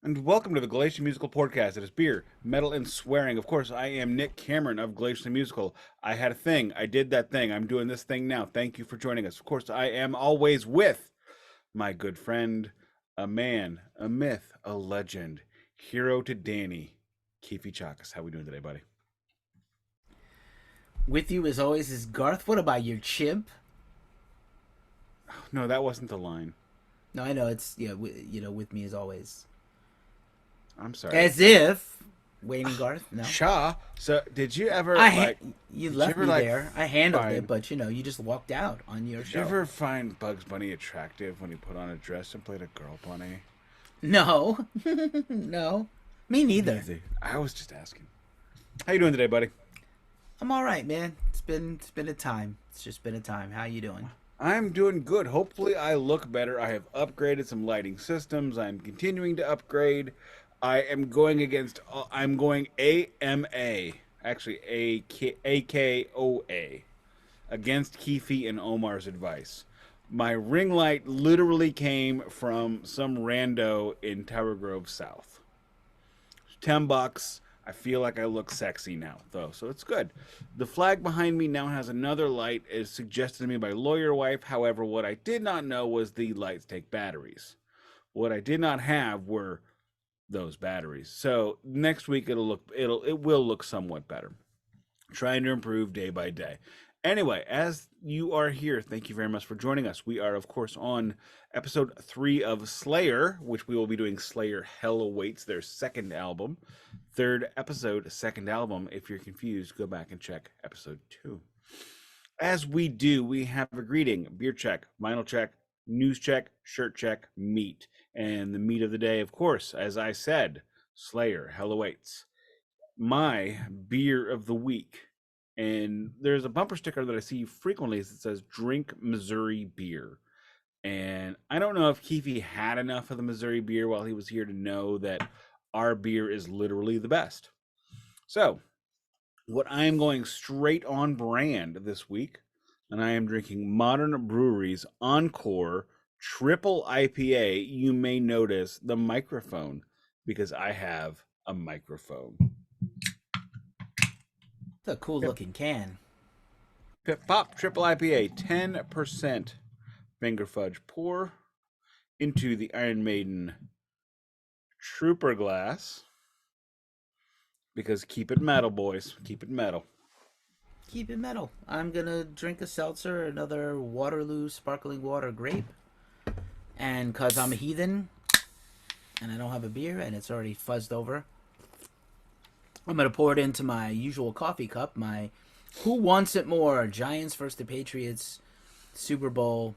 And welcome to the Glacially Musical Podcast. It is beer, metal, and swearing. Of course, I am Nick Cameron of Glacially Musical. I had a thing. I did that thing. I'm doing this thing now. Thank you for joining us. Of course, I am always with my good friend, a man, a myth, a legend, hero to Danny, Keefy Chakas. How we doing today, buddy? With you as always is Garth. What about your chimp? No, that wasn't the line. No, I know it's with me as always. I'm sorry. As if Wayne Garth. No, Shaw. So, did you ever you Did you left ever me there. I handled find? it, but you just walked out on your Did show. you ever find Bugs Bunny attractive when he put on a dress and played a girl bunny? No, no, me neither. Easy. I was just asking. How you doing today, buddy? I'm all right, man. It's been a time. It's just been a time. How you doing? I'm doing good. Hopefully, I look better. I have upgraded some lighting systems. I'm continuing to upgrade. I am going against. I'm going AMA, actually AKOA, against Keefy and Omar's advice. My ring light literally came from some rando in Tower Grove South. $10. I feel like I look sexy now, though, so it's good. The flag behind me now has another light, as suggested to me by lawyer wife. However, what I did not know was the lights take batteries. What I did not have were those batteries. So next week it will look somewhat better. Trying to improve day by day. Anyway, as you are here, thank you very much for joining us. We are, of course, on episode 3 of Slayer, which we will be doing Slayer Hell Awaits, their second album. Third episode, second album. If you're confused, go back and check episode 2. As we do, we have a greeting, beer check, vinyl check, news check, shirt check, meat. And the meat of the day, of course, as I said, Slayer Hell Awaits. My beer of the week. And there's a bumper sticker that I see frequently that says drink Missouri beer. And I don't know if Keefy had enough of the Missouri beer while he was here to know that our beer is literally the best. So, what I am going straight on brand this week, and I am drinking Modern Brewery's Encore Triple IPA. You may notice the microphone because I have a microphone. It's a cool looking can. Pip Pop Triple IPA, 10% finger fudge. Pour into the Iron Maiden Trooper glass. Because keep it metal, boys. Keep it metal. Keep it metal. I'm gonna drink a seltzer, another Waterloo sparkling water grape, and cause I'm a heathen, and I don't have a beer, and it's already fuzzed over. I'm gonna pour it into my usual coffee cup. My Who Wants It More? Giants versus the Patriots Super Bowl.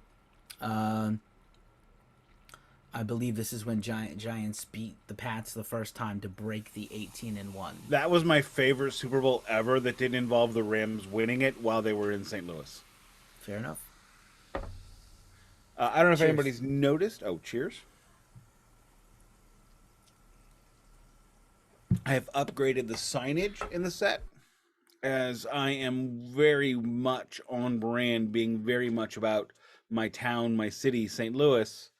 I believe this is when Giants beat the Pats the first time to break the 18-1. That was my favorite Super Bowl ever that didn't involve the Rams winning it while they were in St. Louis. Fair enough. I don't know if Cheers. anybody's noticed. Oh, cheers. I have upgraded the signage in the set as I am very much on brand, being very much about my town, my city, St. Louis.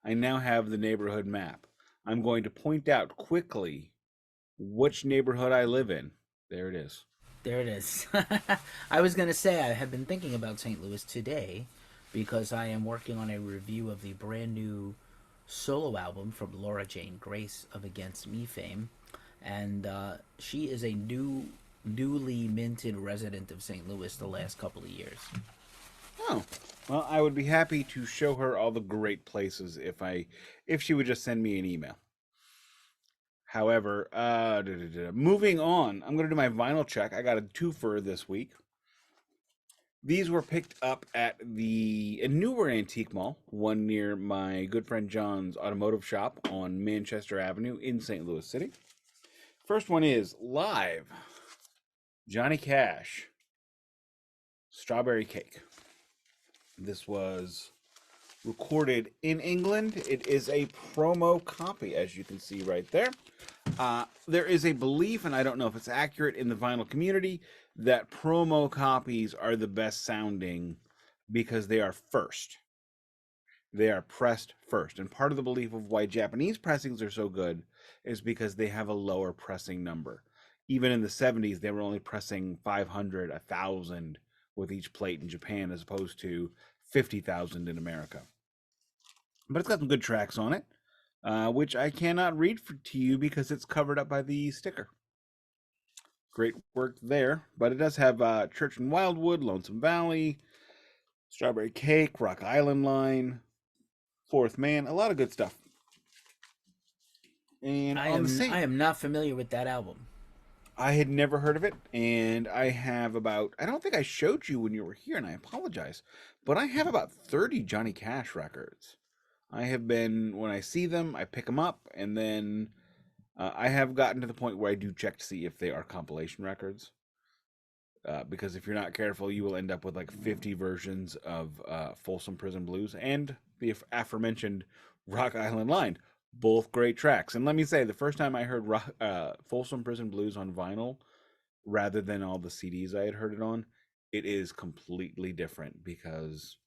I now have the neighborhood map. I'm going to point out quickly which neighborhood I live in. There it is. There it is. I was going to say I have been thinking about St. Louis today because I am working on a review of the brand new solo album from Laura Jane Grace of Against Me fame. And she is a newly minted resident of St. Louis the last couple of years. Oh, well, I would be happy to show her all the great places if she would just send me an email. However, moving on, I'm going to do my vinyl check. I got a twofer this week. These were picked up at a newer antique mall, one near my good friend John's automotive shop on Manchester Avenue in St. Louis City. First one is Live, Johnny Cash, Strawberry Cake. This was recorded in England. It is a promo copy, as you can see right there. There is a belief, and I don't know if it's accurate in the vinyl community, that promo copies are the best sounding because they are first. they are pressed first. And part of the belief of why Japanese pressings are so good is because they have a lower pressing number. Even in the 70s, they were only pressing 500, 1,000 with each plate in Japan, as opposed to 50,000 in America. But it's got some good tracks on it, which I cannot read to you because it's covered up by the sticker. Great work there. But it does have Church and Wildwood, Lonesome Valley, Strawberry Cake, Rock Island Line, Fourth Man, a lot of good stuff. And I am not familiar with that album. I had never heard of it, and I have about, I don't think I showed you when you were here, and I apologize, but I have about 30 Johnny Cash records. I have been, when I see them, I pick them up, and then I have gotten to the point where I do check to see if they are compilation records. Because if you're not careful, you will end up with like 50 versions of Folsom Prison Blues and the aforementioned Rock Island Line. Both great tracks. And let me say, the first time I heard Folsom Prison Blues on vinyl, rather than all the CDs I had heard it on, it is completely different because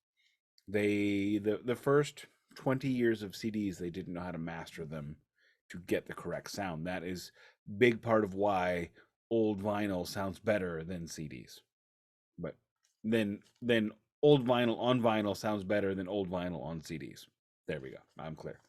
the first 20 years of CDs, they didn't know how to master them to get the correct sound. That is big part of why old vinyl sounds better than CDs. But then old vinyl on vinyl sounds better than old vinyl on CDs. There we go. I'm clear.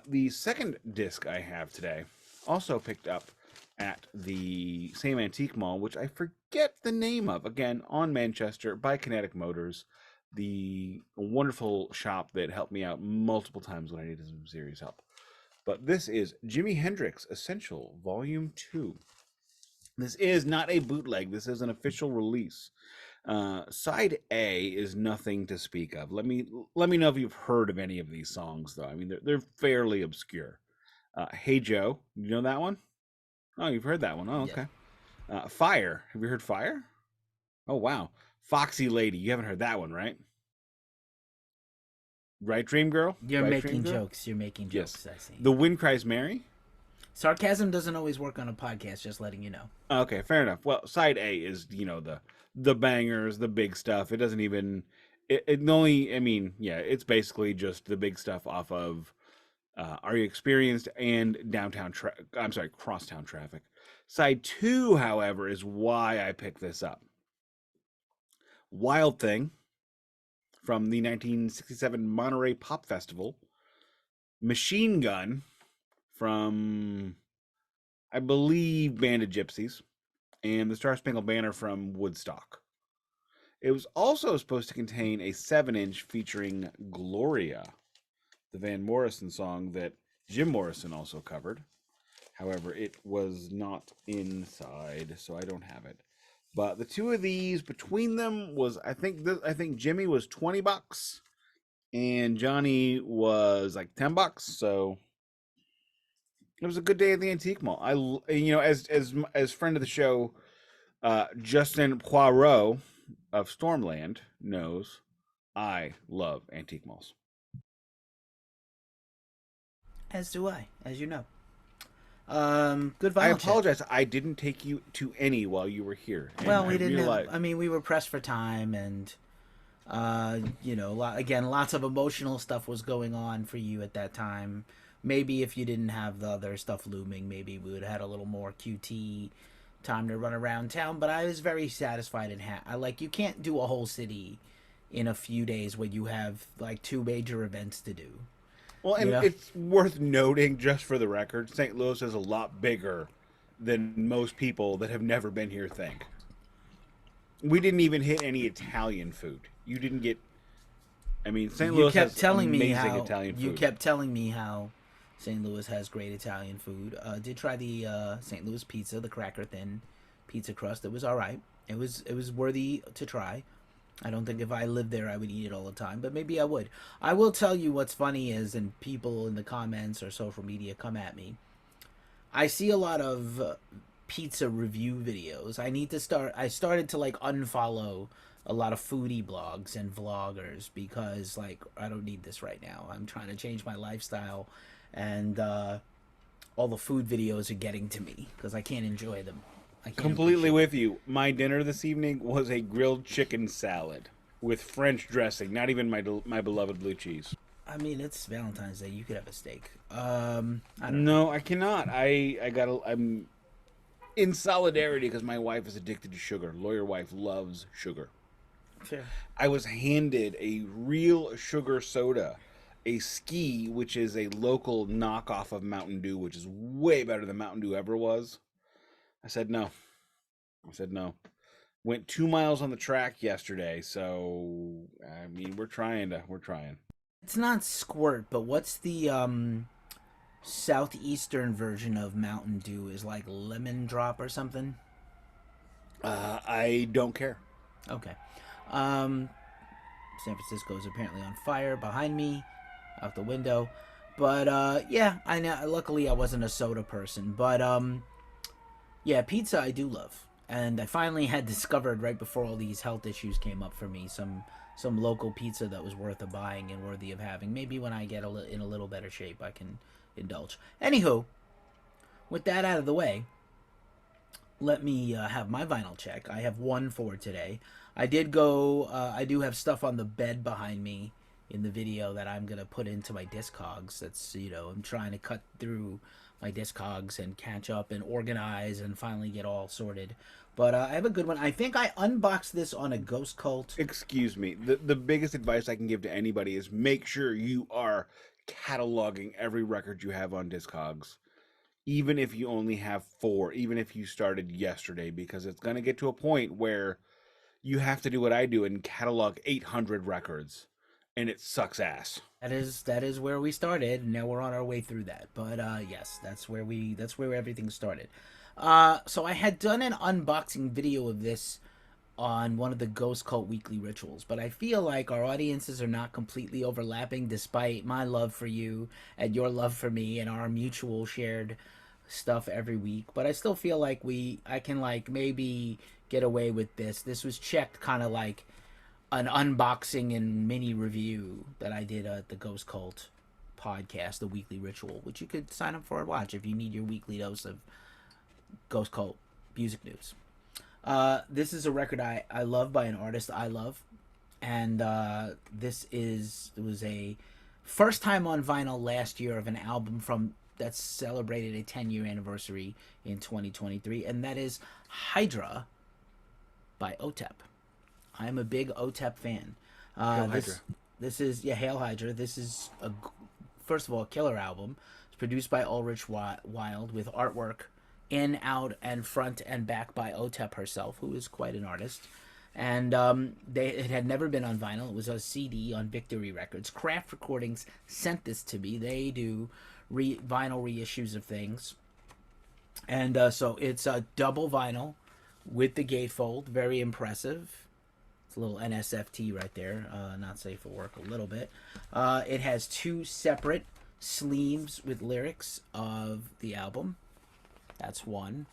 The second disc I have today, also picked up at the same antique mall, which I forget the name of, again, on Manchester by Kinetic Motors, the wonderful shop that helped me out multiple times when I needed some serious help. But this is Jimi Hendrix Essential Volume 2. This is not a bootleg. This is an official release. Side A is nothing to speak of. Let me know if you've heard of any of these songs, though. I mean, they're fairly obscure. Hey Joe, you know that one? Oh, you've heard that one. Oh, okay. Yeah. Fire. Have you heard Fire? Oh, wow. Foxy Lady. You haven't heard that one, right? Right, Dream Girl? You're right, making jokes. You're making jokes, yes. I see. The Wind Cries Mary? Sarcasm doesn't always work on a podcast, just letting you know. Okay, fair enough. Well, side A is, the bangers, the big stuff. It doesn't even, it only, I mean, yeah, it's basically just the big stuff off of Are You Experienced and Crosstown Traffic. Side 2, however, is why I picked this up. Wild Thing from the 1967 Monterey Pop Festival. Machine Gun from, I believe, Band of Gypsies, and the Star Spangled Banner from Woodstock. It was also supposed to contain a 7-inch featuring Gloria, the Van Morrison song that Jim Morrison also covered. However, it was not inside, so I don't have it. But the two of these, between them, was I think Jimmy was $20, and Johnny was like $10. So it was a good day at the antique mall. As friend of the show, Justin Poirot of Stormland knows, I love antique malls. As do I, as you know. Good vinyl. I apologize. I didn't take you to any while you were here. Well, we didn't. We were pressed for time, and lots of emotional stuff was going on for you at that time. Maybe if you didn't have the other stuff looming, maybe we would have had a little more QT time to run around town. But I was very satisfied and you can't do a whole city in a few days when you have like 2 major events to do. Well, and it's worth noting, just for the record, St. Louis is a lot bigger than most people that have never been here think. We didn't even hit any Italian food. You didn't get... I mean, St. Louis has amazing Italian food. You kept telling me how St. Louis has great Italian food. Did try the St. Louis pizza, the cracker thin pizza crust. It was all right. It was worthy to try. I don't think if I lived there I would eat it all the time, but maybe I would. I will tell you what's funny is, and people in the comments or social media come at me, I see a lot of pizza review videos. I started to unfollow a lot of foodie blogs and vloggers because I don't need this right now. I'm trying to change my lifestyle, and all the food videos are getting to me because I can't enjoy them. Completely with you. My dinner this evening was a grilled chicken salad with French dressing, not even my beloved blue cheese. I mean, it's Valentine's Day. You could have a steak. I don't know. No, I cannot. I'm in solidarity because my wife is addicted to sugar. Lawyer wife loves sugar. Fair. I was handed a real sugar soda, a Ski, which is a local knockoff of Mountain Dew, which is way better than Mountain Dew ever was. I said no. I said no. Went 2 miles on the track yesterday, so I mean we're trying. It's not squirt, but what's the southeastern version of Mountain Dew? Is like lemon drop or something? I don't care. Okay. San Francisco is apparently on fire behind me, out the window. But yeah, I know. Luckily, I wasn't a soda person. But yeah, pizza I do love, and I finally had discovered right before all these health issues came up for me some local pizza that was worth of buying and worthy of having. Maybe when I get in a little better shape, I can indulge. Anywho, with that out of the way, let me have my vinyl check. I have one for today. I did go. I do have stuff on the bed behind me in the video that I'm gonna put into my Discogs. That's I'm trying to cut through my Discogs and catch up and organize and finally get all sorted. But I have a good one. I think I unboxed this on a Ghost Cult. Excuse me. The biggest advice I can give to anybody is make sure you are cataloging every record you have on Discogs. Even if you only have 4, even if you started yesterday, because it's going to get to a point where you have to do what I do and catalog 800 records, and it sucks ass. That is where we started. Now we're on our way through that. But yes, that's where everything started. So I had done an unboxing video of this on one of the Ghost Cult weekly rituals, but I feel like our audiences are not completely overlapping, despite my love for you and your love for me and our mutual shared stuff every week. But I still feel like I can maybe get away with this. This was checked kind of like an unboxing and mini review that I did at the Ghost Cult podcast, the weekly ritual, which you could sign up for and watch if you need your weekly dose of Ghost Cult music news. This is a record I love by an artist I love, and it was a first time on vinyl last year of an album that celebrated a 10-year anniversary in 2023, and that is Hydra by OTEP. I'm a big OTEP fan. Hail Hydra. This is Hail Hydra. This is first of all a killer album. It's produced by Ulrich Wild with artwork in, out, and front and back by OTEP herself, who is quite an artist. And it had never been on vinyl. It was a CD on Victory Records. Craft Recordings sent this to me. They do vinyl reissues of things. And so it's a double vinyl with the gatefold. Very impressive. It's a little NSFT right there. Not safe for work a little bit. It has 2 separate sleeves with lyrics of the album. That's one.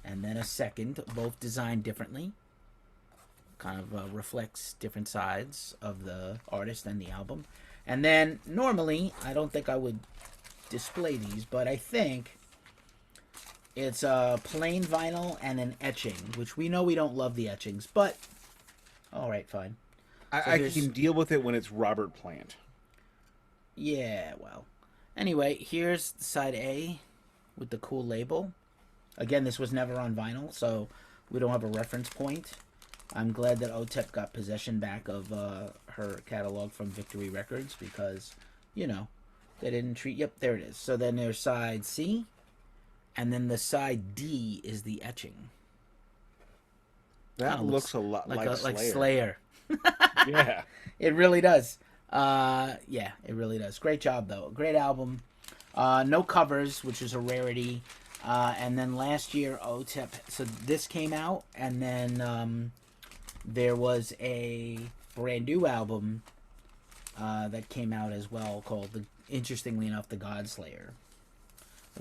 And then a second, both designed differently. Kind of reflects different sides of the artist and the album. And then, normally, I don't think I would display these, but I think it's a plain vinyl and an etching, which we know we don't love the etchings, but alright, fine. I can deal with it when it's Robert Plant. Yeah, well. Anyway, here's side A with the cool label. Again, this was never on vinyl, so we don't have a reference point. I'm glad that OTEP got possession back of her catalog from Victory Records because, they didn't treat... Yep, there it is. So then there's side C, and then the side D is the etching. That looks a lot like Slayer. Like Slayer. Yeah. It really does. Yeah, it really does. Great job, though. Great album. No covers, which is a rarity. And then last year, OTEP... So this came out, and then there was a brand new album that came out as well called, interestingly enough, The God Slayer,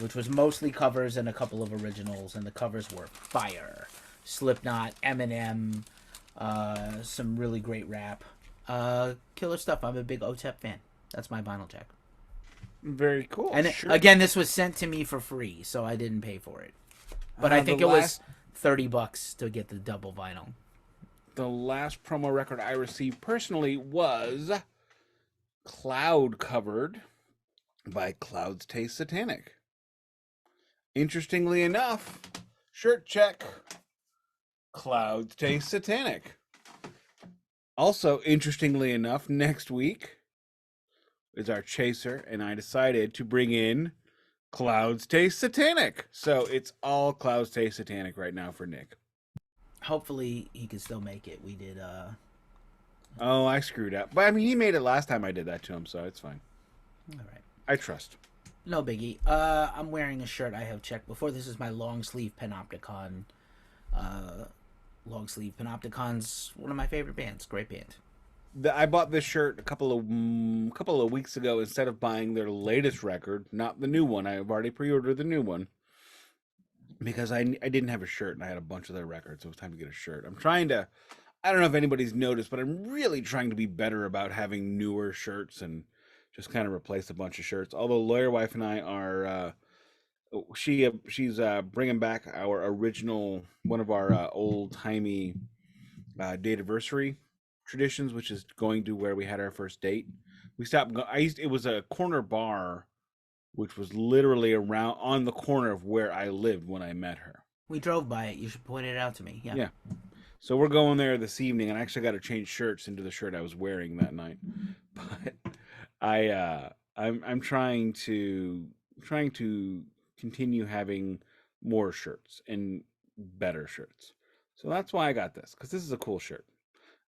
which was mostly covers and a couple of originals, and the covers were fire. Slipknot, Eminem, some really great rap. Killer stuff. I'm a big OTEP fan. That's my vinyl check. Very cool. And sure. Again, this was sent to me for free, so I didn't pay for it. But I think it was $30 to get the double vinyl. The last promo record I received personally was cloud covered by Clouds Taste Satanic. Interestingly enough, shirt check, Clouds Taste Satanic. Also, interestingly enough, next week is our chaser, and I decided to bring in Clouds Taste Satanic. So it's all Clouds Taste Satanic right now for Nick. Hopefully he can still make it. We did Oh, I screwed up. But I mean, he made it last time I did that to him, so it's fine. all right. I trust. No biggie. I'm wearing a shirt I have checked before. This is my long sleeve Panopticon. Long sleeve Panopticon's one of my favorite bands. Great band. I bought this shirt a couple of weeks ago instead of buying their latest record, not the new one. I have already pre-ordered the new one because I didn't have a shirt and I had a bunch of their records, so it was time to get a shirt. I'm trying to. I don't know if anybody's noticed, but I'm really trying to be better about having newer shirts and just kind of replace a bunch of shirts. Although Lawyer Wife and I are, she's bringing back our original, one of our old timey date-anniversary traditions, which is going to where we had our first date. We stopped. It was a corner bar, which was literally around on the corner of where I lived when I met her. We drove by it. You should point it out to me. Yeah. Yeah. So we're going there this evening, and I actually got to change shirts into the shirt I was wearing that night. But I'm trying to continue having more shirts and better shirts. So that's why I got this, because this is a cool shirt.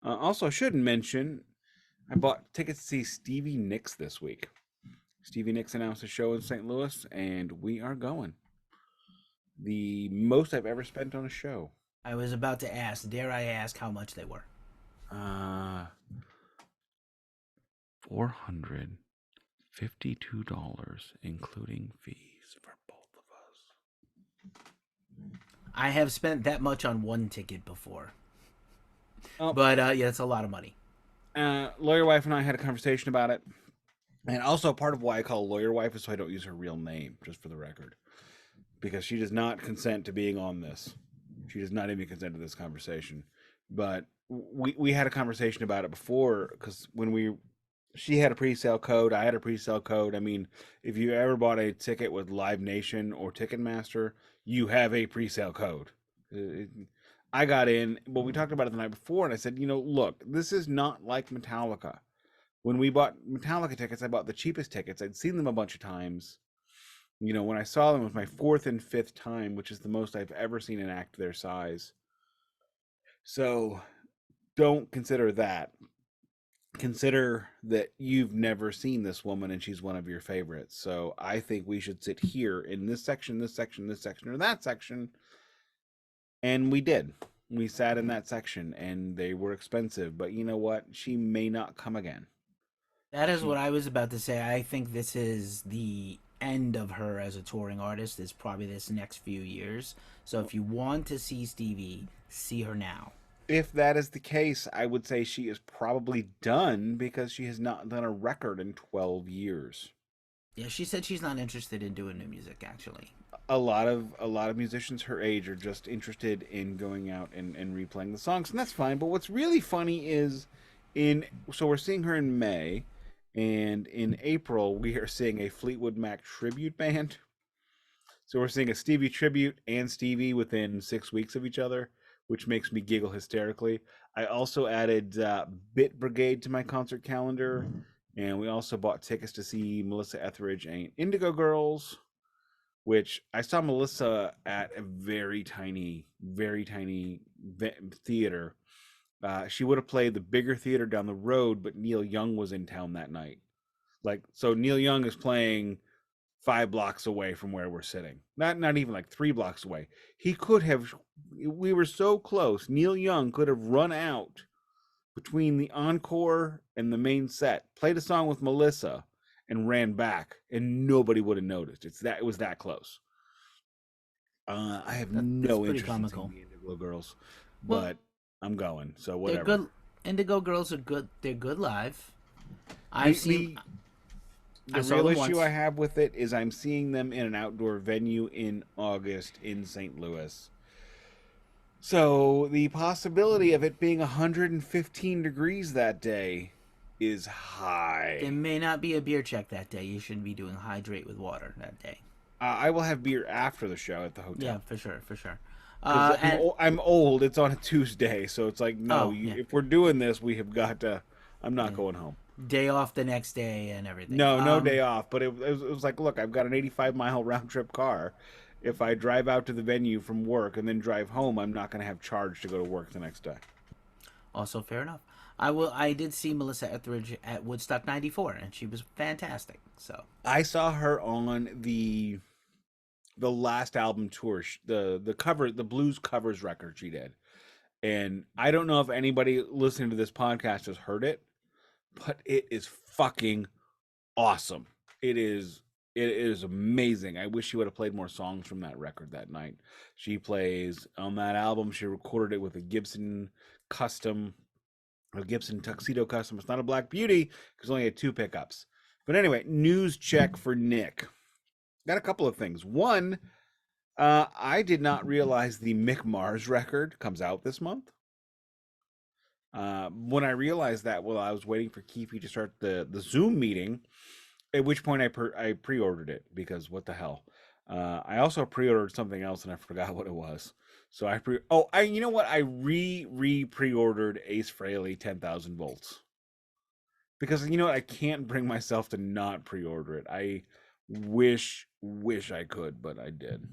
Also, I should mention I bought tickets to see Stevie Nicks this week. Stevie Nicks announced a show in St. Louis, and we are going. The most I've ever spent on a show. I was about to ask. Dare I ask how much they were? $452, including fees for both of us. I have spent that much on one ticket before. Oh. But yeah, it's a lot of money. Lawyer Wife and I had a conversation about it. And also part of why I call Lawyer Wife is so I don't use her real name, just for the record. Because she does not consent to being on this. She does not even consent to this conversation. But we had a conversation about it before, because she had a pre-sale code, I had a pre-sale code. I mean, if you ever bought a ticket with Live Nation or Ticketmaster, you have a pre-sale code. I got in, but we talked about it the night before, and I said, look, this is not like Metallica. When we bought Metallica tickets, I bought the cheapest tickets. I'd seen them a bunch of times. When I saw them, it was my fourth and fifth time, which is the most I've ever seen an act their size. So don't consider that. Consider that you've never seen this woman and she's one of your favorites. So I think we should sit here in this section, this section, this section, or that section. And we did. We sat in that section, and they were expensive. But you know what? She may not come again. That is what I was about to say. I think this is the end of her as a touring artist. Is probably this next few years. So if you want to see Stevie, see her now. If that is the case, I would say she is probably done, because she has not done a record in 12 years. Yeah, she said she's not interested in doing new music, actually. A lot of musicians her age are just interested in going out and replaying the songs, and that's fine. But what's really funny is so we're seeing her in May, and in April we are seeing a Fleetwood Mac tribute band. So we're seeing a Stevie tribute and Stevie within 6 weeks of each other, which makes me giggle hysterically. I also added Bit Brigade to my concert calendar, and we also bought tickets to see Melissa Etheridge and Indigo Girls, which I saw Melissa at a very tiny theater. She would have played the bigger theater down the road, but Neil Young was in town that night. So Neil Young is playing 5 blocks away from where we're sitting. Not even like 3 blocks away. He could have. We were so close. Neil Young could have run out between the encore and the main set, played a song with Melissa, and ran back, and nobody would have noticed. It was that close. I have no interest in seeing the Indigo Girls, but I'm going. So whatever. They're good. Indigo Girls are good. They're good live. The real issue I have with it is I'm seeing them in an outdoor venue in August in St. Louis. So the possibility of it being 115 degrees that day is high. There may not be a beer check that day. You shouldn't be doing hydrate with water that day. I will have beer after the show at the hotel. Yeah, for sure, for sure. I'm old. It's on a Tuesday, so it's like, no, if we're doing this, we have got to. I'm not going home. Day off the next day and everything. No day off. But it was like, look, I've got an 85-mile round trip car. If I drive out to the venue from work and then drive home, I'm not going to have charge to go to work the next day. Also, fair enough. I did see Melissa Etheridge at Woodstock '94, and she was fantastic. So I saw her on the last album tour, the blues covers record she did, and I don't know if anybody listening to this podcast has heard it, but it is fucking awesome. It is amazing. I wish she would have played more songs from that record that night. She plays on that album. She recorded it with a Gibson Tuxedo Custom. It's not a Black Beauty because it only had 2 pickups. But anyway, news check for Nick. Got a couple of things. One, I did not realize the Mick Mars record comes out this month. When I realized that, well, I was waiting for Keefy to start the Zoom meeting, at which point I pre-ordered it because what the hell. I also pre-ordered something else and I forgot what it was. So you know what? I pre-ordered Ace Frehley 10,000 volts. Because you know what? I can't bring myself to not pre-order it. I wish I could, but I did.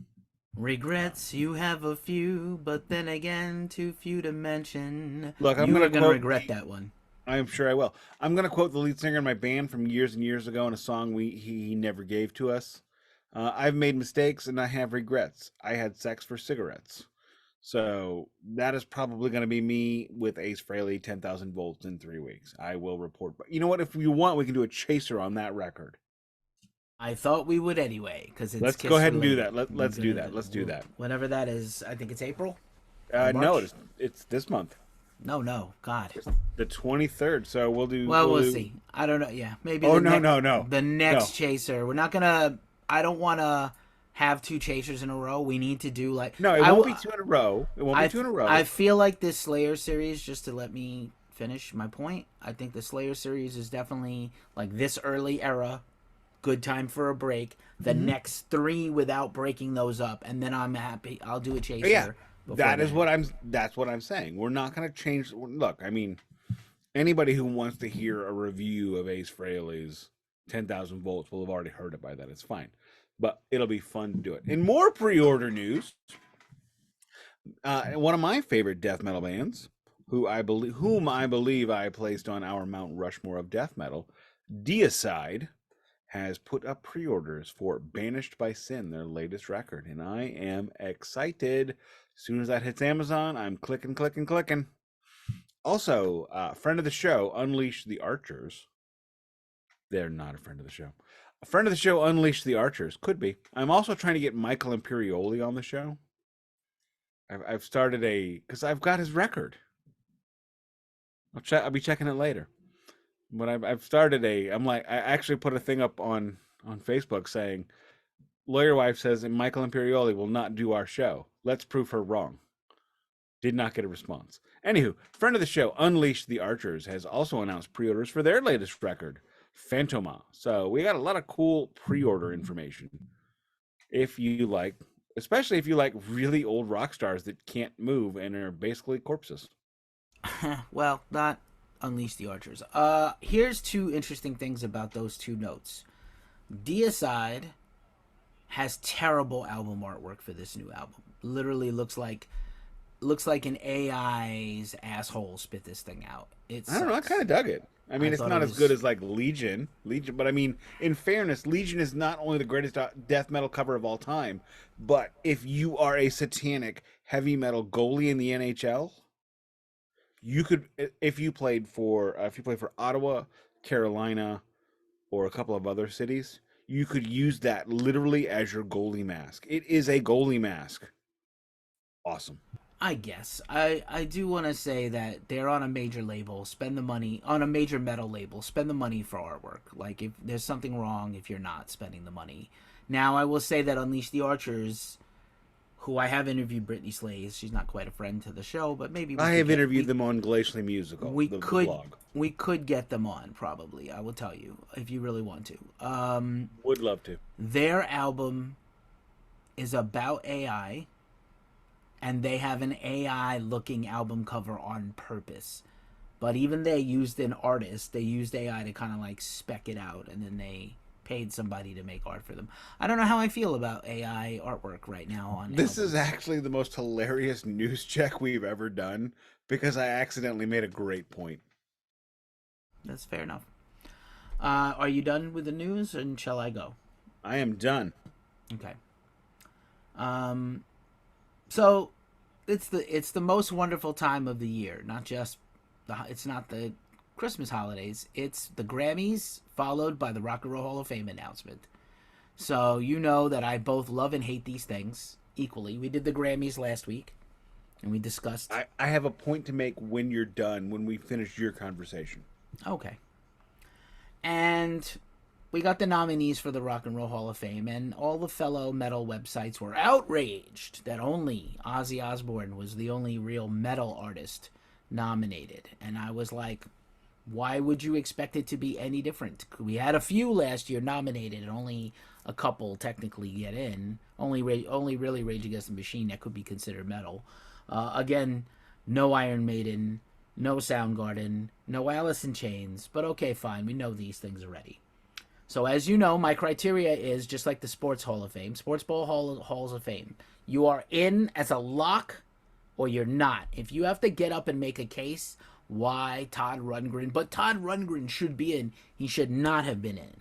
Regrets, you have a few, but then again, too few to mention. Look, I'm going to regret that one. I'm sure I will. I'm going to quote the lead singer in my band from years and years ago in a song he never gave to us. I've made mistakes and I have regrets. I had sex for cigarettes. So that is probably going to be me with Ace Frehley 10,000 volts in 3 weeks. I will report. But you know what? If you want, we can do a chaser on that record. I thought we would anyway, because it's. Let's go ahead and do that. Let's do that. Let's do that. Whatever that is, I think it's April. No, it's this month. No, God. It's the 23rd. So we'll do. Well, we'll see. I don't know. Yeah, maybe. Oh no. The next chaser. We're not gonna. I don't want to have 2 chasers in a row. We need to do like. No, it won't be 2 in a row. It won't be 2 in a row. I feel like this Slayer series, just to let me finish my point, I think the Slayer series is definitely like this early era. Good time for a break. The next 3 without breaking those up, and then I'm happy. I'll do a chaser. Yeah, that's what I'm saying. We're not going to change. Look, I mean, anybody who wants to hear a review of Ace Frehley's 10,000 volts will have already heard it by then. It's fine, but it'll be fun to do it. In more pre-order news, one of my favorite death metal bands, whom I believe I placed on our Mount Rushmore of death metal, Deicide, has put up pre-orders for Banished by Sin, their latest record, and I am excited. As soon as that hits Amazon, I'm clicking. Also, friend of the show, Unleash the Archers. They're not a friend of the show. A friend of the show, Unleash the Archers. Could be. I'm also trying to get Michael Imperioli on the show. I've started because I've got his record. I'll be checking it later. But I've started I actually put a thing up on Facebook saying, lawyer wife says that Michael Imperioli will not do our show. Let's prove her wrong. Did not get a response. Anywho, friend of the show, Unleash the Archers, has also announced pre-orders for their latest record, Phantoma. So we got a lot of cool pre-order information. Especially if you like really old rock stars that can't move and are basically corpses. Well, not Unleash the Archers. Here's 2 interesting things about those 2 notes. Deicide has terrible album artwork for this new album. Literally looks like an AI's asshole spit this thing out. I don't know. I kind of dug it. I mean, it's not as good as like Legion, but I mean, in fairness, Legion is not only the greatest death metal cover of all time, but if you are a Satanic heavy metal goalie in the NHL, you could, if you played for Ottawa, Carolina, or a couple of other cities, you could use that literally as your goalie mask. It is a goalie mask. Awesome. I guess. I do want to say that they're on a major label. Spend the money on a major metal label. Spend the money for artwork. Like, if there's something wrong if you're not spending the money. Now, I will say that Unleash the Archers, who I have interviewed Brittany Slays. She's not quite a friend to the show, but maybe I have interviewed them on Glacially Musical. The blog. We could get them on, probably. I will tell you if you really want to. Would love to. Their album is about AI, and they have an AI looking album cover on purpose. But even they used an artist. They used AI to kind of like spec it out, and then they paid somebody to make art for them. I don't know how I feel about AI artwork right now on This albums. is actually the most hilarious news check we've ever done because I accidentally made a great point. That's fair enough. Are you done with the news, and shall I go? I am done. Okay. So it's the most wonderful time of the year. It's not the Christmas holidays. It's the Grammys followed by the Rock and Roll Hall of Fame announcement. So you know that I both love and hate these things equally. We did the Grammys last week, and we discussed. I have a point to make when you're done, when we finish your conversation. Okay. And we got the nominees for the Rock and Roll Hall of Fame, and all the fellow metal websites were outraged that only Ozzy Osbourne was the only real metal artist nominated. And I was like, why would you expect it to be any different? We had a few last year nominated, and only a couple technically get in. Only really Rage Against the Machine that could be considered metal. Again, no Iron Maiden, no Soundgarden, no Alice in Chains. But okay, fine, we know these things already. So as you know, my criteria is just like the Sports Hall of Fame, Sports Ball Halls of Fame. You are in as a lock, or you're not. If you have to get up and make a case why Todd Rundgren, but Todd Rundgren should be in, he should not have been in.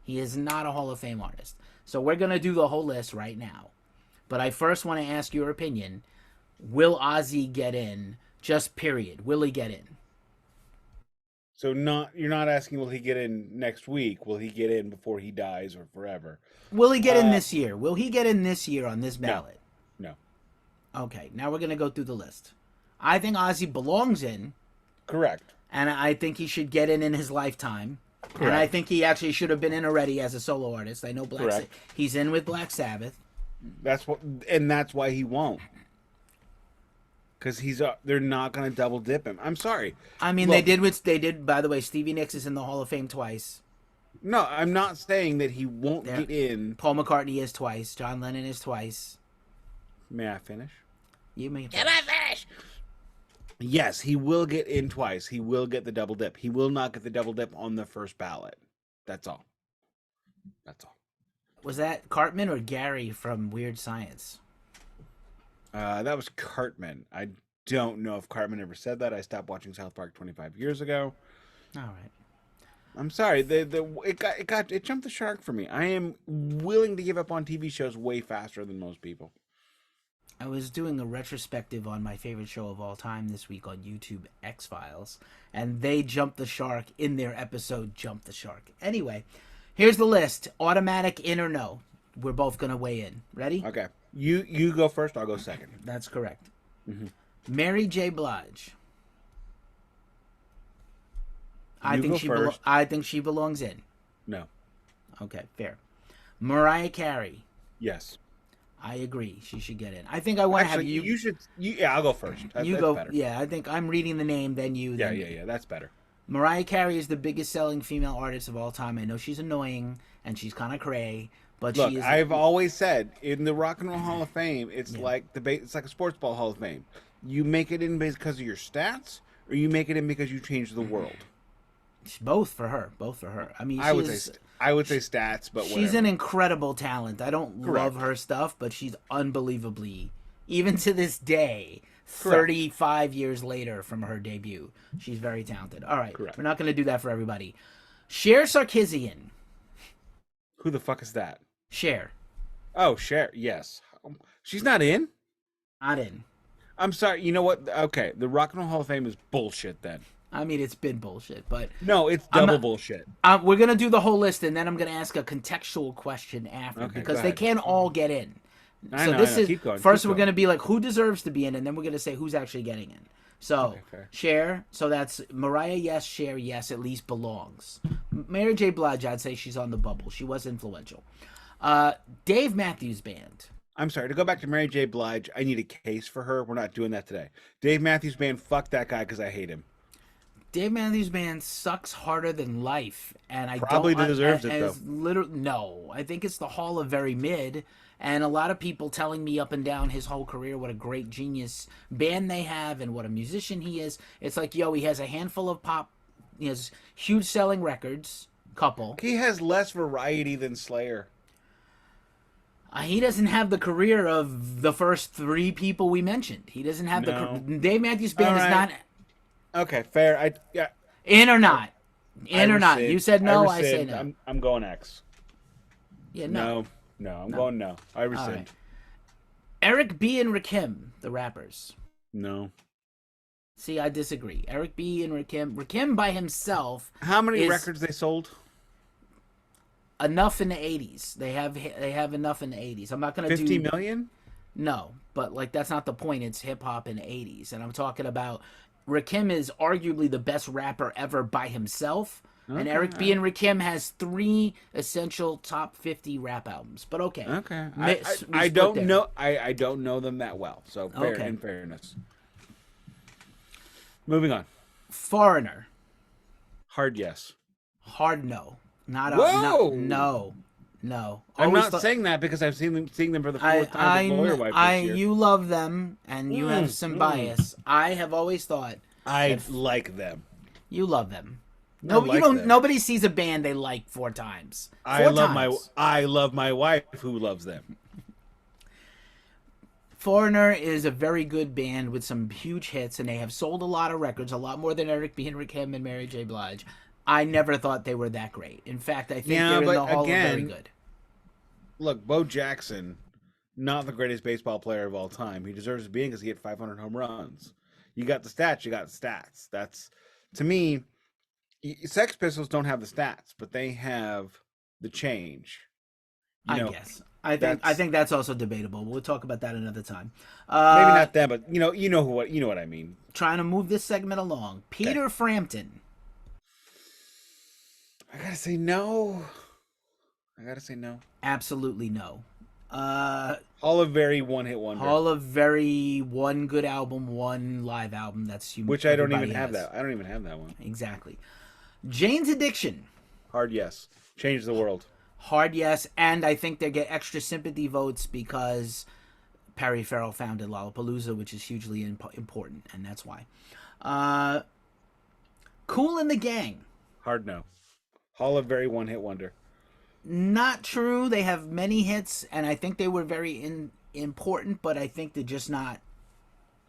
He is not a Hall of Fame artist. So we're going to do the whole list right now. But I first want to ask your opinion. Will Ozzy get in? Just period. Will he get in? So you're not asking will he get in next week? Will he get in before he dies or forever? Will he get in this year? Will he get in this year on this ballot? No. Okay, now we're going to go through the list. I think Ozzy belongs in. Correct. And I think he should get in his lifetime. Correct. And I think he actually should have been in already as a solo artist. I know he's in with Black Sabbath. That's why he won't. Because they're not going to double dip him. I'm sorry. I mean, Look, they did. By the way, Stevie Nicks is in the Hall of Fame twice. No, I'm not saying that he won't get in. Paul McCartney is twice. John Lennon is twice. May I finish? You may. Can I finish? Yes, he will get in twice. He will get the double dip. He will not get the double dip on the first ballot. That's all. Was that Cartman or Gary from Weird Science? That was Cartman. I don't know if Cartman ever said that. I stopped watching South Park 25 years ago. All right. I'm sorry. It jumped the shark for me. I am willing to give up on TV shows way faster than most people. I was doing a retrospective on my favorite show of all time this week on YouTube, X-Files, and they jumped the shark in their episode Jump the Shark. Anyway, here's the list. Automatic in or no. We're both going to weigh in. Ready? Okay. You go first, I'll go second. That's correct. Mm-hmm. Mary J. Blige. I think she belongs in. No. Okay, fair. Mariah Carey. Yes. I agree. She should get in. I think I want to have you. You should. Yeah, I'll go first. That's go. Better. Yeah, I think I'm reading the name, then you. Yeah. That's better. Mariah Carey is the biggest selling female artist of all time. I know she's annoying and she's kind of cray, but look, she is. I've always said in the Rock and Roll Hall of Fame, it's like it's like a sports ball Hall of Fame. You make it in because of your stats, or you make it in because you changed the world. Both for her. I mean, I would say stats, but she's whatever. an incredible talent. I don't love her stuff, but she's unbelievably, even to this day, 35 years later from her debut, she's very talented. All right, we're not going to do that for everybody. Cher Sarkisian. Who the fuck is that? Cher. Oh, Cher. Yes, she's not in. Not in. I'm sorry. You know what? Okay, the Rock and Roll Hall of Fame is bullshit. Then. I mean, it's been bullshit, but... No, it's double bullshit. We're going to do the whole list, and then I'm going to ask a contextual question after, because they can't all get in. I know. Keep going. First, we're going to be like, who deserves to be in, and then we're going to say who's actually getting in. So, Cher, so that's Mariah, yes, Cher, yes, at least belongs. Mary J. Blige, I'd say she's on the bubble. She was influential. Dave Matthews Band. I'm sorry, to go back to Mary J. Blige, I need a case for her. We're not doing that today. Dave Matthews Band, fuck that guy because I hate him. Dave Matthews Band sucks harder than life, and I Probably don't. deserves it, though. As literal, no, I think it's the Hall of Very Mid, and a lot of people telling me up and down his whole career what a great genius band they have and what a musician he is. It's like, yo, he has a handful of pop, he has huge selling records, couple. He has less variety than Slayer. He doesn't have the career of the first three people we mentioned. He doesn't have No. the Dave Matthews Band is not Okay, fair. Yeah. in or not. In or not. rescind. You said no, I say rescind. no. I'm going X. Yeah, no. No, I'm going no. I rescind. right. Eric B. and Rakim, the rappers. No. See, I disagree. Eric B. and Rakim. Rakim by himself. How many is records they sold? Enough in the 80s. They have enough in the 80s. I'm not going to do 50 million? No, but like that's not the point. It's hip hop in the 80s, and I'm talking about Rakim is arguably the best rapper ever by himself. And Okay. Eric B. and Rakim has 3 essential top 50 rap albums. But okay. Okay. We I split don't there. know. I don't know them that well. So fair, Okay. in fairness. Moving on. Foreigner. Hard yes. Hard no. Not a Whoa! no. I'm Always not thought- saying that because I've seen them for the fourth time with Lawyer Wife this year. you love them and you have some bias. I have always thought I like them. you love them. I No, like you don't. them. Nobody sees a band they like 4 times. I Four love times. I love my wife who loves them. Foreigner is a very good band with some huge hits, and they have sold a lot of records, a lot more than Eric B. and Rakim and Mary J. Blige. I never thought they were that great. In fact, I think they're in but the Hall again, of Very Good. Look, Bo Jackson, not the greatest baseball player of all time. He deserves to be in because he hit 500 home runs. You got the stats. You got the stats. That's, to me, Sex Pistols don't have the stats, but they have the change. I guess. I think that's also debatable. We'll talk about that another time. Maybe not them, but you know what I mean. Trying to move this segment along. Peter Frampton. I gotta say no. Absolutely no. Hall of Very one-hit wonder. Hall of Very one good album, one live album. That's Which I don't even everybody have has. that. I don't even have that one. Exactly. Jane's Addiction. Hard yes. Change the world. Hard yes, and I think they get extra sympathy votes because Perry Farrell founded Lollapalooza, which is hugely important, and that's why. Kool and the Gang. Hard no. Hall of Very one-hit wonder. Not true. They have many hits, and I think they were very important, but I think they're just not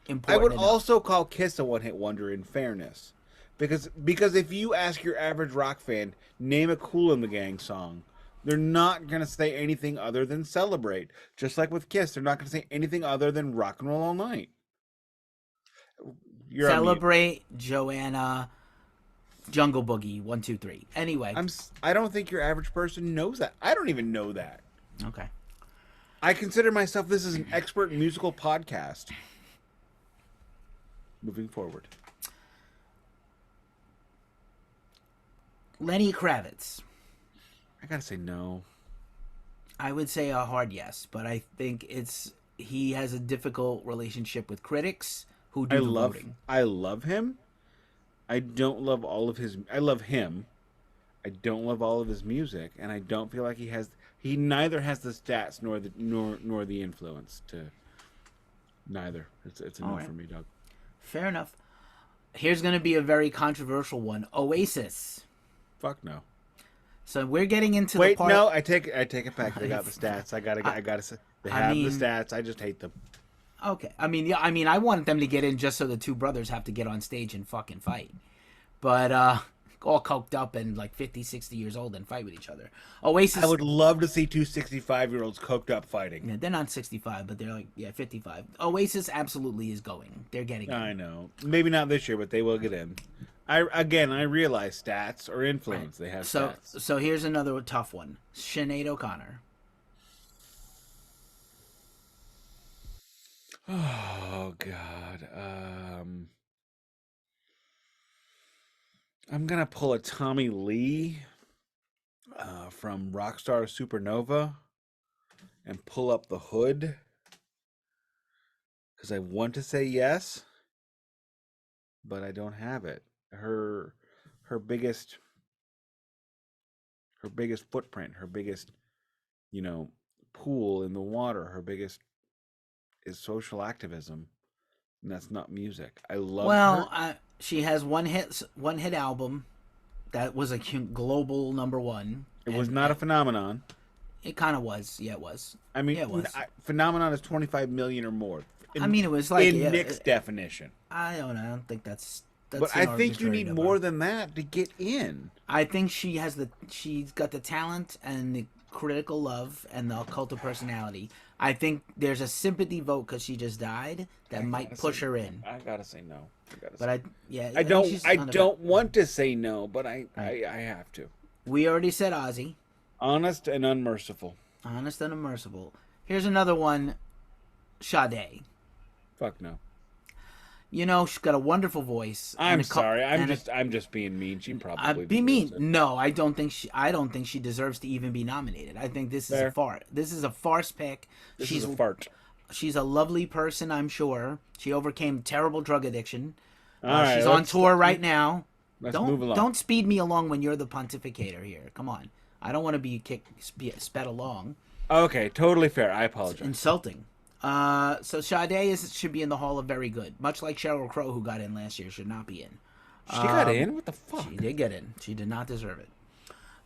important I would enough. also call Kiss a one-hit wonder in fairness. Because if you ask your average rock fan, name a Kool and the Gang song, they're not going to say anything other than Celebrate. Just like with Kiss, they're not going to say anything other than Rock and Roll All Night. You're on mute. Celebrate, Joanna, Jungle Boogie, 1, 2, 3. Anyway. I don't think your average person knows that. I don't even know that. Okay. I consider myself this is an expert musical podcast. Moving forward. Lenny Kravitz. I gotta say no. I would say a hard yes, but I think he has a difficult relationship with critics who do the voting. I love him. I don't love all of his. I love him. I don't love all of his music, and I don't feel like he has. He neither has the stats nor the influence to. Neither. It's a no for me, Doug. Fair enough. Here's going to be a very controversial one. Oasis. Fuck no. So we're getting into Wait, the part. no, I take it back. They got the stats. I gotta say they have the stats. I just hate them. Okay. I want them to get in just so the two brothers have to get on stage and fucking fight. But all coked up and like 50, 60 years old and fight with each other. Oasis. I would love to see two 65-year-olds coked up fighting. Yeah, they're not 65, but they're like 55. Oasis absolutely is going. They're getting in. I know. Maybe not this year, but they will get in. I realize stats or influence. Right. They have stats. So here's another tough one. Sinead O'Connor. Oh God. I'm gonna pull a Tommy Lee from Rockstar Supernova, and pull up the hood because I want to say yes, but I don't have it. Her biggest footprint, her biggest, pool in the water, her biggest is social activism, and that's not music. I loved her. Well, she has one hit album that was a global number one. It was not a phenomenon. It kind of was. Yeah, it was. I mean, yeah, it was. phenomenon is 25 million or more. I mean, it was like in Nick's definition. I don't know. I don't think that's but I think you need more than that to get in. I think she's got the talent and the critical love and the cult of personality. I think there's a sympathy vote because she just died that might push her in. I gotta say no. I don't want to say no, but I have to. We already said Ozzy. Honest and unmerciful. Honest and unmerciful. Here's another one. Sade. Fuck no. She's got a wonderful voice. I'm sorry. I'm just being mean. She probably be mean. It. No, I don't think she deserves to even be nominated. I think this is a fart. This is a farce pick. She's a fart. She's a lovely person, I'm sure. She overcame terrible drug addiction. Right, she's on tour right now. Let's move along. Don't speed me along when you're the pontificator here. Come on. I don't want to be sped along. Okay, totally fair. I apologize. It's insulting. So Sade should be in the Hall of Very Good, much like Sheryl Crow, who got in last year, should not be in. She got in? What the fuck? She did get in. She did not deserve it.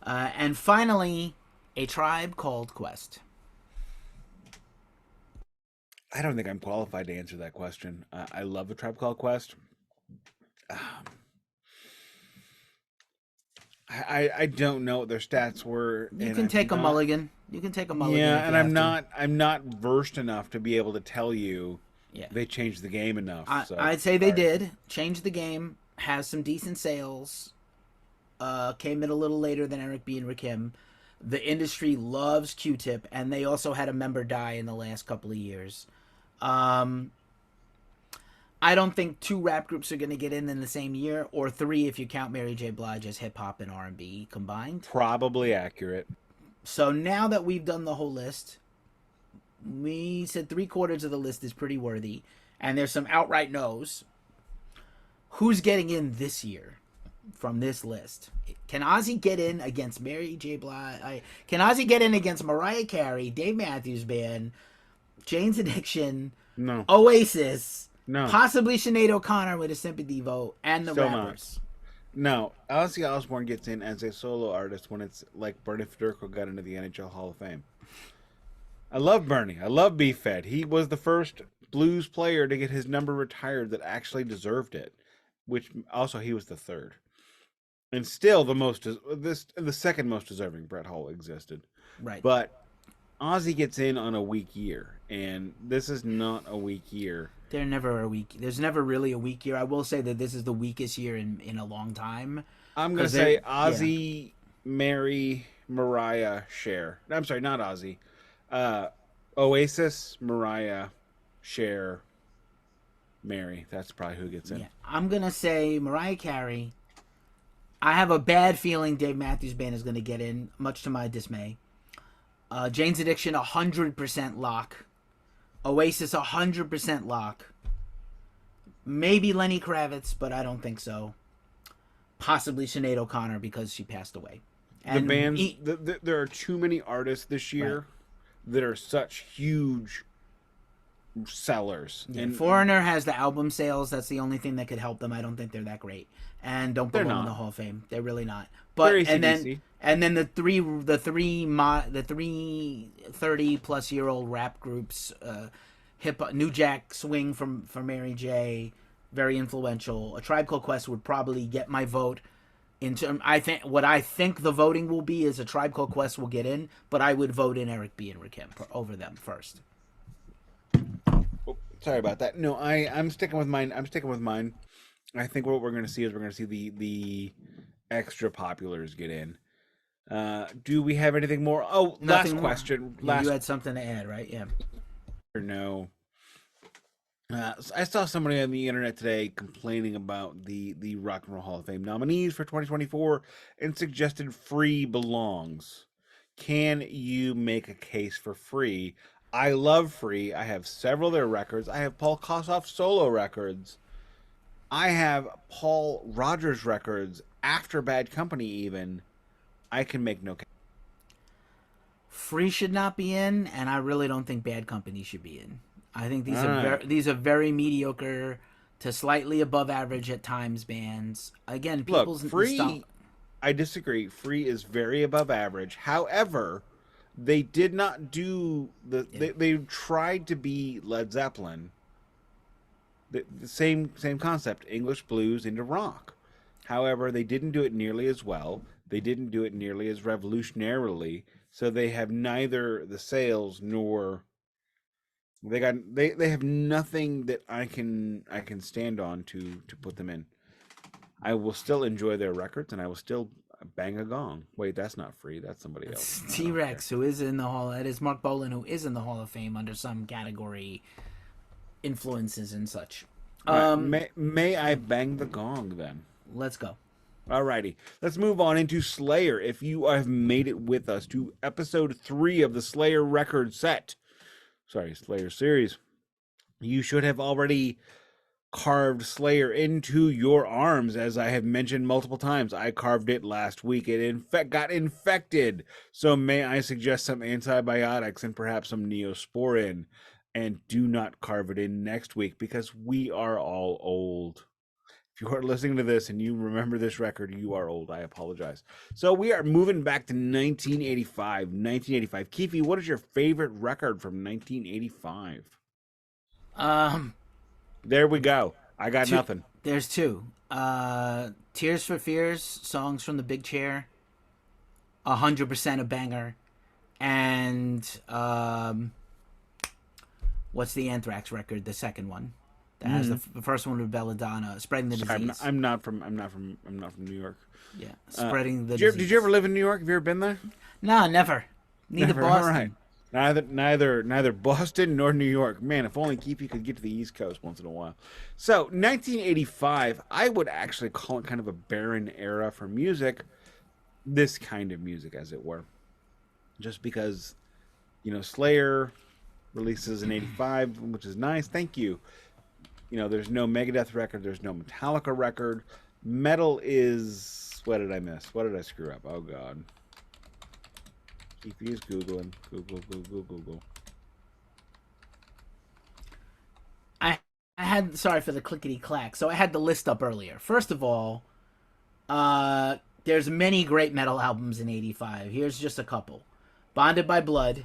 And finally, A Tribe Called Quest. I don't think I'm qualified to answer that question. I love A Tribe Called Quest. I don't know what their stats were. You can take a mulligan. You can take a mulligan. Yeah, and I'm not versed enough to be able to tell you. Yeah. They changed the game enough. I'd say they did change the game. Has some decent sales. Came in a little later than Eric B and Rakim. The industry loves Q-Tip, and they also had a member die in the last couple of years. I don't think 2 rap groups are going to get in the same year, or 3 if you count Mary J. Blige as hip-hop and R&B combined. Probably accurate. So now that we've done the whole list, we said 3/4 of the list is pretty worthy, and there's some outright no's. Who's getting in this year from this list? Can Ozzy get in against Mary J. Blige? Can Ozzy get in against Mariah Carey, Dave Matthews Band, Jane's Addiction, no, Oasis, no, possibly Sinead O'Connor with a sympathy vote, and the Still rappers? No, Ozzy Osbourne gets in as a solo artist when it's like Bernie Federico got into the NHL Hall of Fame. I love Bernie. I love B-Fed. He was the first blues player to get his number retired that actually deserved it, which also he was the third. And still the second most deserving Brett Hull existed. Right. But Ozzy gets in on a weak year, and this is not a weak year. There's never really a weak year. I will say that this is the weakest year in a long time. I'm going to say Ozzy, Mary, Mariah, Cher. I'm sorry, not Ozzy. Oasis, Mariah, Cher, Mary. That's probably who gets in. Yeah. I'm going to say Mariah Carey. I have a bad feeling Dave Matthews Band is going to get in, much to my dismay. Jane's Addiction, 100% lock. Oasis, 100% lock. Maybe Lenny Kravitz, but I don't think so. Possibly Sinead O'Connor because she passed away. And the bands, there are too many artists this year that are such huge sellers. Yeah, and Foreigner has the album sales. That's the only thing that could help them. I don't think they're that great, and don't belong in the Hall of Fame. They're really not. But and then the three 30-plus-year-old rap groups, New Jack Swing from Mary J, very influential. A Tribe Called Quest would probably get my vote. I think the voting will be is A Tribe Called Quest will get in, but I would vote in Eric B and Rakim over them first. Oh, sorry about that. No, I'm sticking with mine. I think what we're going to see is the extra populars get in. Do we have anything more? Oh, last question. You had something to add, right? Yeah. Or no. I saw somebody on the internet today complaining about the Rock and Roll Hall of Fame nominees for 2024 and suggested Free belongs. Can you make a case for Free? I love Free. I have several of their records. I have Paul Kossoff solo records. I have Paul Rogers records after Bad Company even. I can make no case. Free should not be in, and I really don't think Bad Company should be in. I think All right. these are very mediocre to slightly above average at times bands. Again, Look, people's Free, I disagree. Free is very above average. However, they did not do yeah. they tried to be Led Zeppelin. The same concept, English blues into rock. However, they didn't do it nearly as well. They didn't do it nearly as revolutionarily. So they have neither the sales nor they have nothing that I can stand on to put them in. I will still enjoy their records and I will still bang a gong. Wait, that's not Free. That's somebody else. It's T-Rex, who is in the Hall. That is Mark Bolan, who is in the Hall of Fame under some category influences and such. Right, may I bang the gong then? Let's go. Alrighty, let's move on into Slayer. If you have made it with us to episode 3 of the Slayer record set, Slayer series, you should have already carved Slayer into your arms, as I have mentioned multiple times. I carved it last week. It got infected. So may I suggest some antibiotics and perhaps some Neosporin, and do not carve it in next week because we are all old. If you are listening to this and you remember this record, you are old. I apologize. So we are moving back to 1985. 1985. Keefy, what is your favorite record from 1985? There we go. I got nothing. There's two. Tears for Fears, Songs from the Big Chair, 100% a banger, and what's the Anthrax record? The second one that has the first one with Belladonna, Spreading the Disease. I'm not from New York. Yeah, Spreading the Disease. Did you ever live in New York? Have you ever been there? No, never. Neither Boston. All right. Neither Boston nor New York. Man, if only Keefy could get to the East Coast once in a while. So, 1985, I would actually call it kind of a barren era for music. This kind of music, as it were. Just because, Slayer releases in 85, which is nice. Thank you. There's no Megadeth record. There's no Metallica record. Metal is... What did I miss? What did I screw up? Oh, God. Keefy is Googling. Google. I had, sorry for the clickety clack. So I had the list up earlier. First of all, there's many great metal albums in '85. Here's just a couple: Bonded by Blood,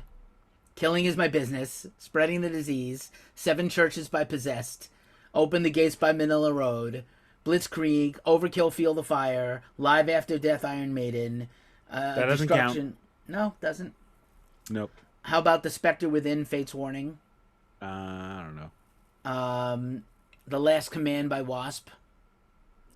Killing Is My Business, Spreading the Disease, Seven Churches by Possessed, Open the Gates by Manila Road, Blitzkrieg, Overkill, Feel the Fire, Live After Death, Iron Maiden. That doesn't count. No, doesn't. Nope. How about The Spectre Within, Fate's Warning? I don't know. The Last Command by Wasp.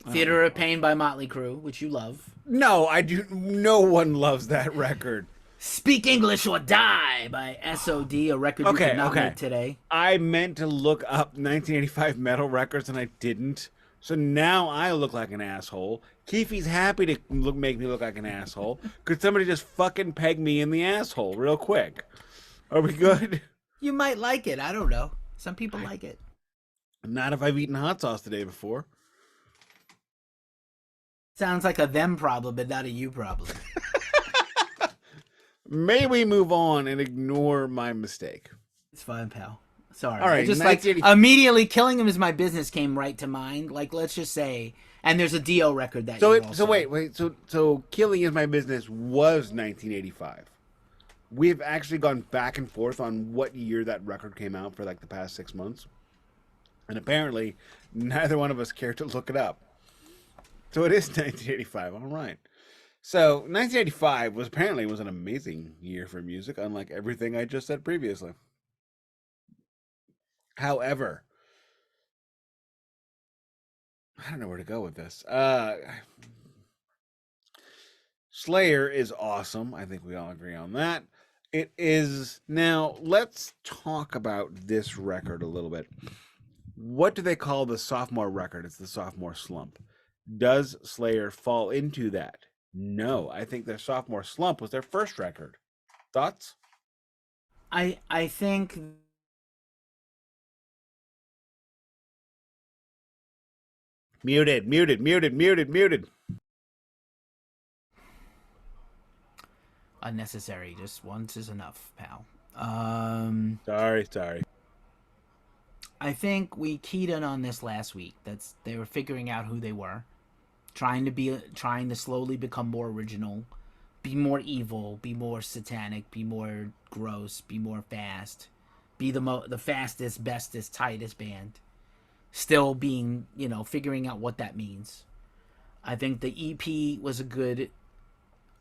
Theater of Pain by Motley Crue, which you love. No, I do. No one loves that record. Speak English or Die by SOD, a record you could not make today. I meant to look up 1985 metal records and I didn't. So now I look like an asshole. Keefy's happy to make me look like an asshole. Could somebody just fucking peg me in the asshole real quick? Are we good? You might like it. I don't know. Some people like it. Not if I've eaten hot sauce the day before. Sounds like a them problem, but not a you problem. May we move on and ignore my mistake? It's fine, pal. Sorry. All right. Just like immediately Killing Him Is My Business came right to mind. Like, let's just say, and there's a Dio record that. So wait. So Killing Is My Business was 1985. We've actually gone back and forth on what year that record came out for like the past 6 months, and apparently neither one of us cared to look it up. So it is 1985. All right. So 1985 was an amazing year for music, unlike everything I just said previously. However, I don't know where to go with this. Slayer is awesome. I think we all agree on that. It is. Now, let's talk about this record a little bit. What do they call the sophomore record? It's the sophomore slump. Does Slayer fall into that? No, I think their sophomore slump was their first record. Thoughts? I think Muted. unnecessary. Just once is enough, pal. Sorry. I think we keyed in on this last week. They were figuring out who they were, trying to slowly become more original, be more evil, be more satanic, be more gross, be more fast, be the fastest, bestest, tightest band. Still being, figuring out what that means. I think the EP was a good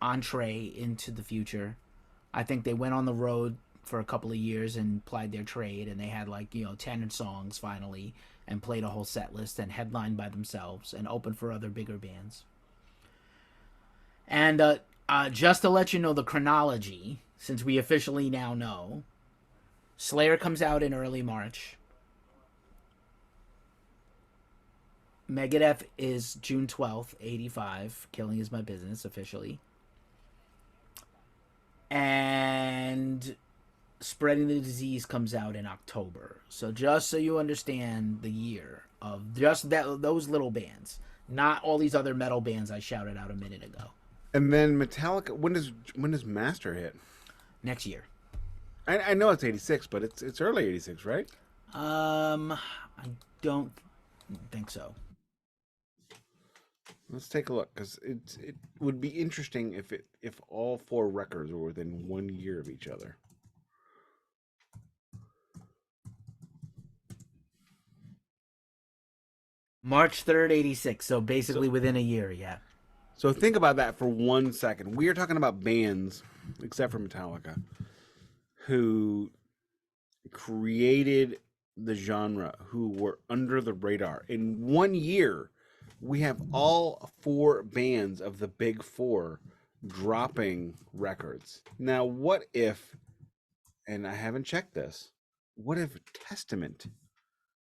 entree into the future. I think they went on the road for a couple of years and plied their trade, and they had 10 songs finally, and played a whole set list and headlined by themselves and opened for other bigger bands. And just to let you know the chronology, since we officially now know, Slayer comes out in early March. Megadeth is June 12th, 85. Killing Is My Business, officially. And Spreading the Disease comes out in October. So just so you understand the year of just those little bands. Not all these other metal bands I shouted out a minute ago. And then Metallica. When does Master hit? Next year. I know it's 86, but it's early 86, right? I don't think so. Let's take a look, because it would be interesting if all 4 records were within 1 year of each other. March 3rd, 86. So basically within a year, yeah. So think about that for 1 second. We are talking about bands, except for Metallica, who created the genre, who were under the radar. In 1 year, we have all 4 bands of the big 4 dropping records. Now, what if, and I haven't checked this, what if Testament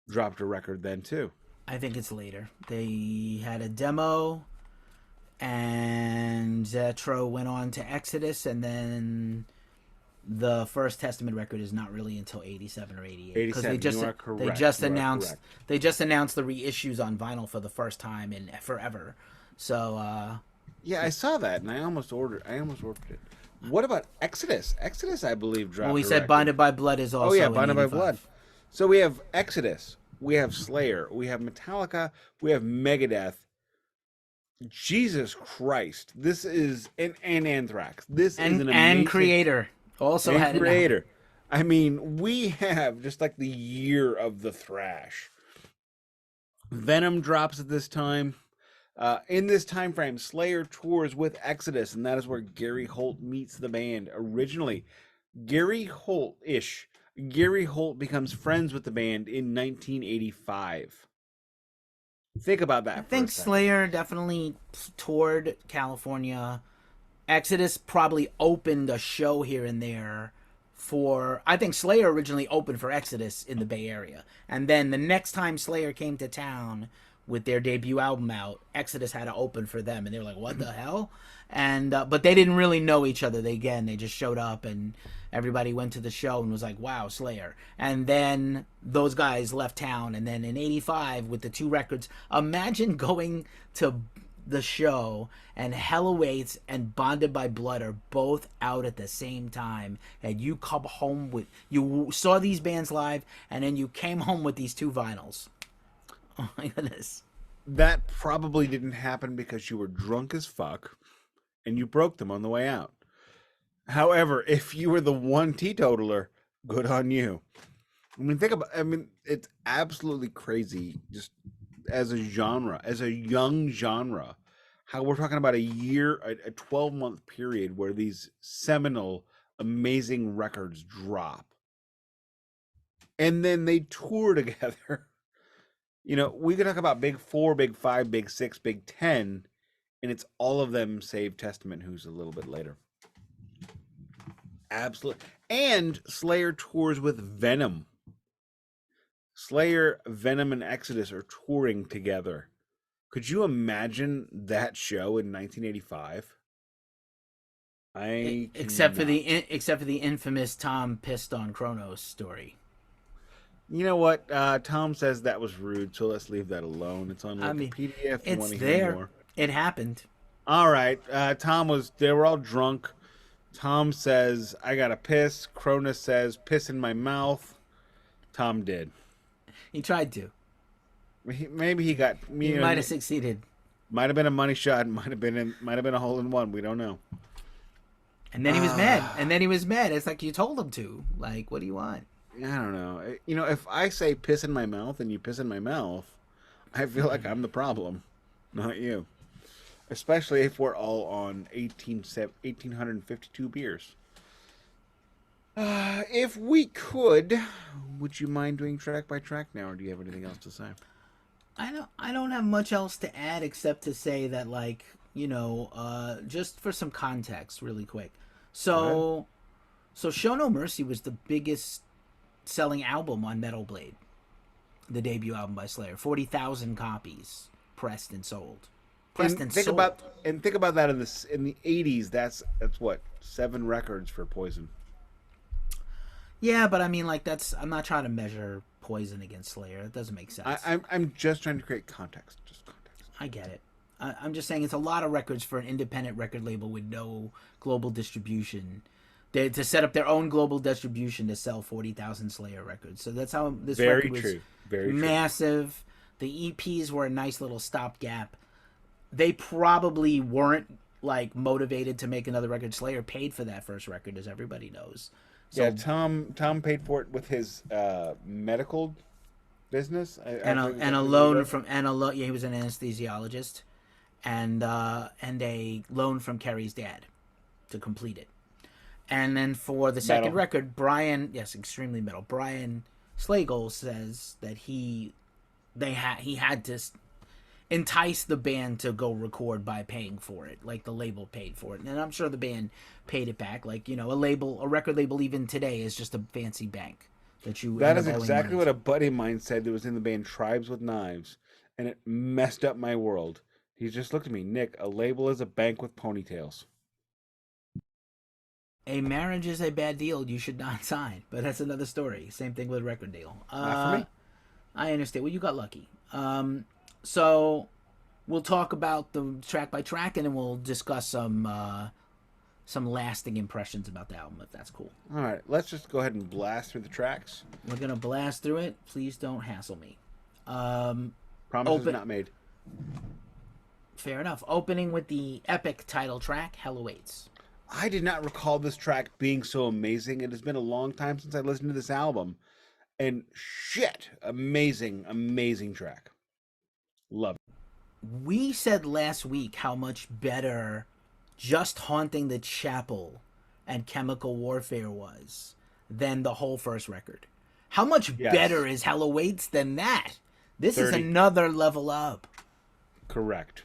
dropped a record then too? I think it's later. They had a demo, and Zetro went on to Exodus, and then the first Testament record is not really until 87 or 88, because they just announced the reissues on vinyl for the first time in forever. So yeah, I saw that and I almost ordered it. What about Exodus? Exodus, I believe, dropped. Well, we said Bonded by Blood is also. Oh yeah, in Bonded by 85. Blood. So we have Exodus, we have Slayer, we have Metallica, we have Megadeth. Jesus Christ, this is and Anthrax. This is an amazing, and Creator also and had Creator. I mean, we have just like the year of the thrash. Venom drops at this time. In this time frame, Slayer tours with Exodus, and that is where Gary Holt meets the band. Originally, Gary Holt becomes friends with the band in 1985. Think about that. I think Slayer definitely toured California. Exodus probably opened a show here and there for. I think Slayer originally opened for Exodus in the Bay Area, and then the next time Slayer came to town with their debut album out, Exodus had to open for them, and they were like, "What the hell?" And but they didn't really know each other. They just showed up, and everybody went to the show and was like, "Wow, Slayer!" And then those guys left town, and then in '85 with the 2 records, imagine going to the show and Hell Awaits and Bonded by Blood are both out at the same time, and you come home with, you saw these bands live, and then you came home with these 2 vinyls. Oh my goodness. That probably didn't happen because you were drunk as fuck and you broke them on the way out. However, if you were the one teetotaler, good on you. It's absolutely crazy, just as a genre, as a young genre, how we're talking about a year, a 12-month period where these seminal, amazing records drop. And then they tour together. We could talk about Big 4, Big 5, Big 6, Big 10, and it's all of them save Testament, who's a little bit later. Absolutely. And Slayer tours with Venom. Slayer, Venom, and Exodus are touring together. Could you imagine that show in 1985? I Except for cannot. the infamous Tom pissed on Kronos story. You know what? Tom says that was rude, so let's leave that alone. It's on I mean, Wikipedia if you it's want to hear there. more. It happened. All right. They were all drunk. Tom says, I gotta piss. Cronus says, piss in my mouth. Tom did. He tried to. Maybe he got, He you might know, have succeeded. might have been a money shot, might have been a hole in one. We don't know. And then he was mad. And then he was mad. It's like you told him to. Like, what do you want? I don't know. You know, if I say piss in my mouth and you piss in my mouth, I feel like I'm the problem, not you. Especially if we're all on 1,852 beers. If we could, would you mind doing track by track now, or do you have anything else to say? I don't have much else to add except to say that, like, just for some context really quick. Go ahead. So Show No Mercy was the biggest selling album on Metal Blade, the debut album by Slayer. 40,000 copies pressed and sold. Pressed and sold. Think about that in the 80s. That's what 7 records for Poison. Yeah, but I mean, like, I'm not trying to measure Poison against Slayer. It doesn't make sense. I'm just trying to create context. Just context. I get it. I'm just saying it's a lot of records for an independent record label with no global distribution. To set up their own global distribution to sell 40,000 Slayer records. So that's how this Very record was true. Very true. massive. The EPs were a nice little stopgap. They probably weren't like motivated to make another record. Slayer paid for that first record, as everybody knows. Yeah, So Tom paid for it with his medical business. I and a think and a that's what he loan does. from yeah, he was an anesthesiologist, and a loan from Kerry's dad to complete it. And then for the second Metal. record, Brian, yes, extremely metal. Brian Slagle says that he had to entice the band to go record by paying for it, like the label paid for it, and I'm sure the band paid it back. Like, a record label even today is just a fancy bank that you That end is up owing exactly money what a to. buddy of mine said that was in the band Tribes with Knives, and it messed up my world. He just looked at me, Nick, a label is a bank with ponytails. A marriage is a bad deal you should not sign, but that's another story. Same thing with a record deal. Not for me. I understand. Well, you got lucky. So we'll talk about the track by track, and then we'll discuss some lasting impressions about the album, if that's cool. All right, let's just go ahead and blast through the tracks. We're gonna blast through it. Please don't hassle me. Um, Promises open. not made. Fair enough. Opening with the epic title track, "Hell Awaits." I did not recall this track being so amazing. It has been a long time since I listened to this album. And shit, amazing, amazing track. Love it. We said last week how much better "Just Haunting the Chapel" and "Chemical Warfare" was than the whole first record. How much Yes. better is "Hell Awaits" than that? This is 30. another level up. Correct.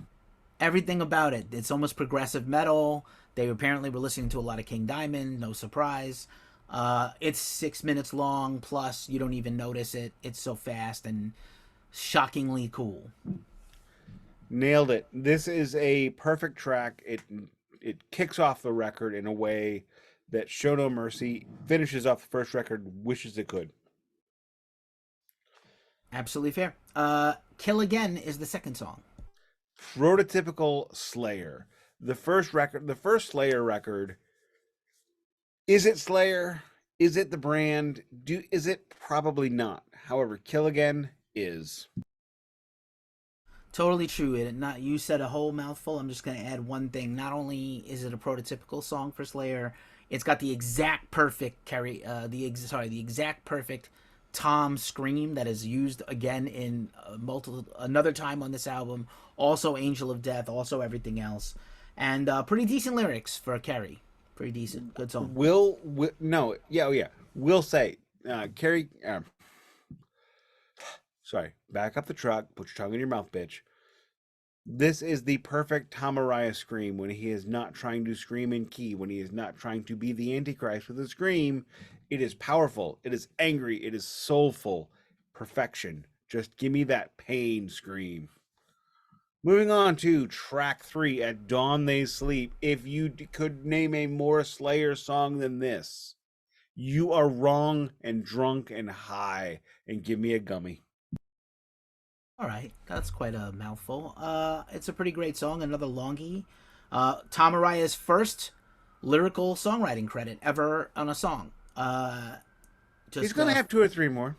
Everything about it. It's almost progressive metal. They apparently were listening to a lot of King Diamond. No surprise. It's 6 minutes long. Plus, you don't even notice it. It's so fast and shockingly cool. Nailed it. This is a perfect track. It kicks off the record in a way that Show No Mercy finishes off the first record wishes it could. Absolutely fair. "Kill Again" is the second song. Prototypical Slayer. The first Slayer record. Is it Slayer? Is it the brand? Is it? Probably not. However, Kill Again is. Totally true. Not you said a whole mouthful. I'm just going to add one thing. Not only is it a prototypical song for Slayer, it's got the exact perfect the exact perfect Tom scream that is used again in multiple another time on this album. Also, "Angel of Death." Also, everything else, and pretty decent lyrics for Kerry. Pretty decent, good song. Will no, yeah, oh yeah. Will say, Carrie. Sorry, back up the truck. Put your tongue in your mouth, bitch. This is the perfect Tom Araya scream when he is not trying to scream in key, when he is not trying to be the Antichrist with a scream. It is powerful. It is angry. It is soulful. Perfection. Just give me that pain scream. Moving on to track 3, At Dawn They Sleep. If you could name a more Slayer song than this, you are wrong and drunk and high, and give me a gummy. All right, that's quite a mouthful. It's a pretty great song. Another longie. Tom Araya's first lyrical songwriting credit ever on a song. He's Just going to have 2 or 3 more.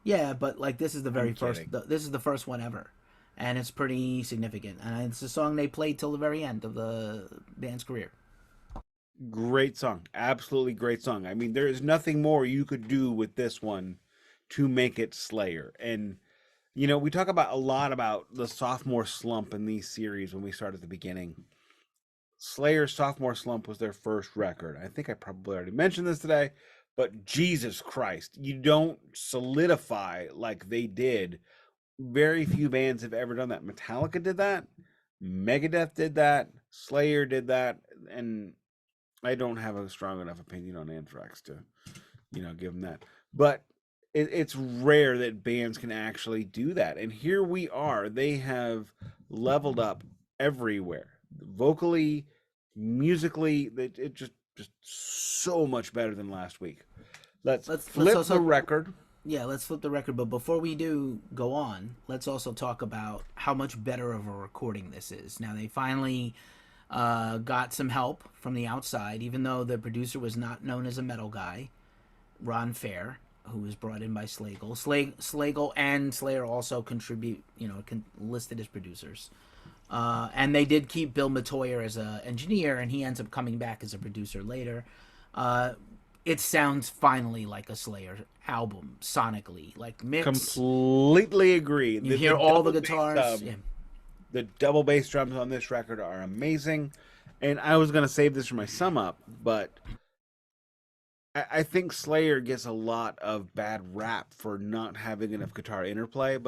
Yeah, but like this is the very I'm first. kidding. This is the first one ever, and it's pretty significant. And it's a song they played till the very end of the band's career. Great song. Absolutely great song. I mean, there is nothing more you could do with this one to make it Slayer. And, we talk about a lot about the sophomore slump in these series when we start at the beginning. Slayer's sophomore slump was their first record. I think I probably already mentioned this today, but Jesus Christ, you don't solidify like they did. Very few bands have ever done that. Metallica did that. Megadeth did that. Slayer did that. And I don't have a strong enough opinion on Anthrax to, give them that. But it's rare that bands can actually do that. And here we are. They have leveled up everywhere, vocally, musically. It just so much better than last week. Let's flip also, the record. Yeah, let's flip the record. But before we do go on, let's also talk about how much better of a recording this is. Now they finally got some help from the outside, even though the producer was not known as a metal guy. Ron Fair, who was brought in by Slagle. Slagle and Slayer also contribute, listed as producers. And they did keep Bill Metoyer as an engineer, and he ends up coming back as a producer later. It sounds finally like a Slayer album, sonically. Like mix. Completely agree. You hear all the guitars. The double bass drums on this record are amazing. And I was going to save this for my sum up, but I think Slayer gets a lot of bad rap for not having enough guitar interplay,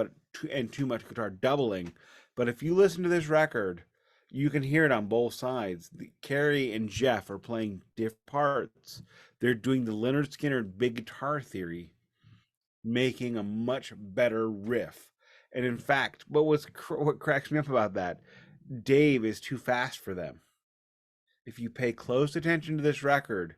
and too much guitar doubling. But if you listen to this record, you can hear it on both sides. Carrie and Jeff are playing different parts. They're doing the Leonard Skinner big guitar theory, making a much better riff. And in fact, what cracks me up about that, Dave is too fast for them. If you pay close attention to this record,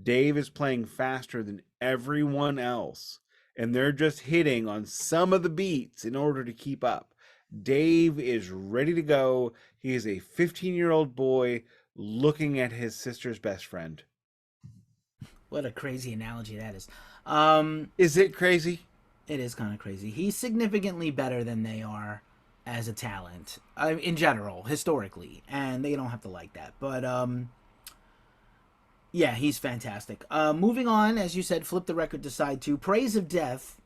Dave is playing faster than everyone else, and they're just hitting on some of the beats in order to keep up. Dave is ready to go. He is a 15-year-old boy looking at his sister's best friend. What a crazy analogy that is. Is it crazy? It is kind of crazy. He's significantly better than they are as a talent, in general, historically, and they don't have to like that. But yeah, he's fantastic. Moving on, as you said, flip the record to side 2. Praise of Death.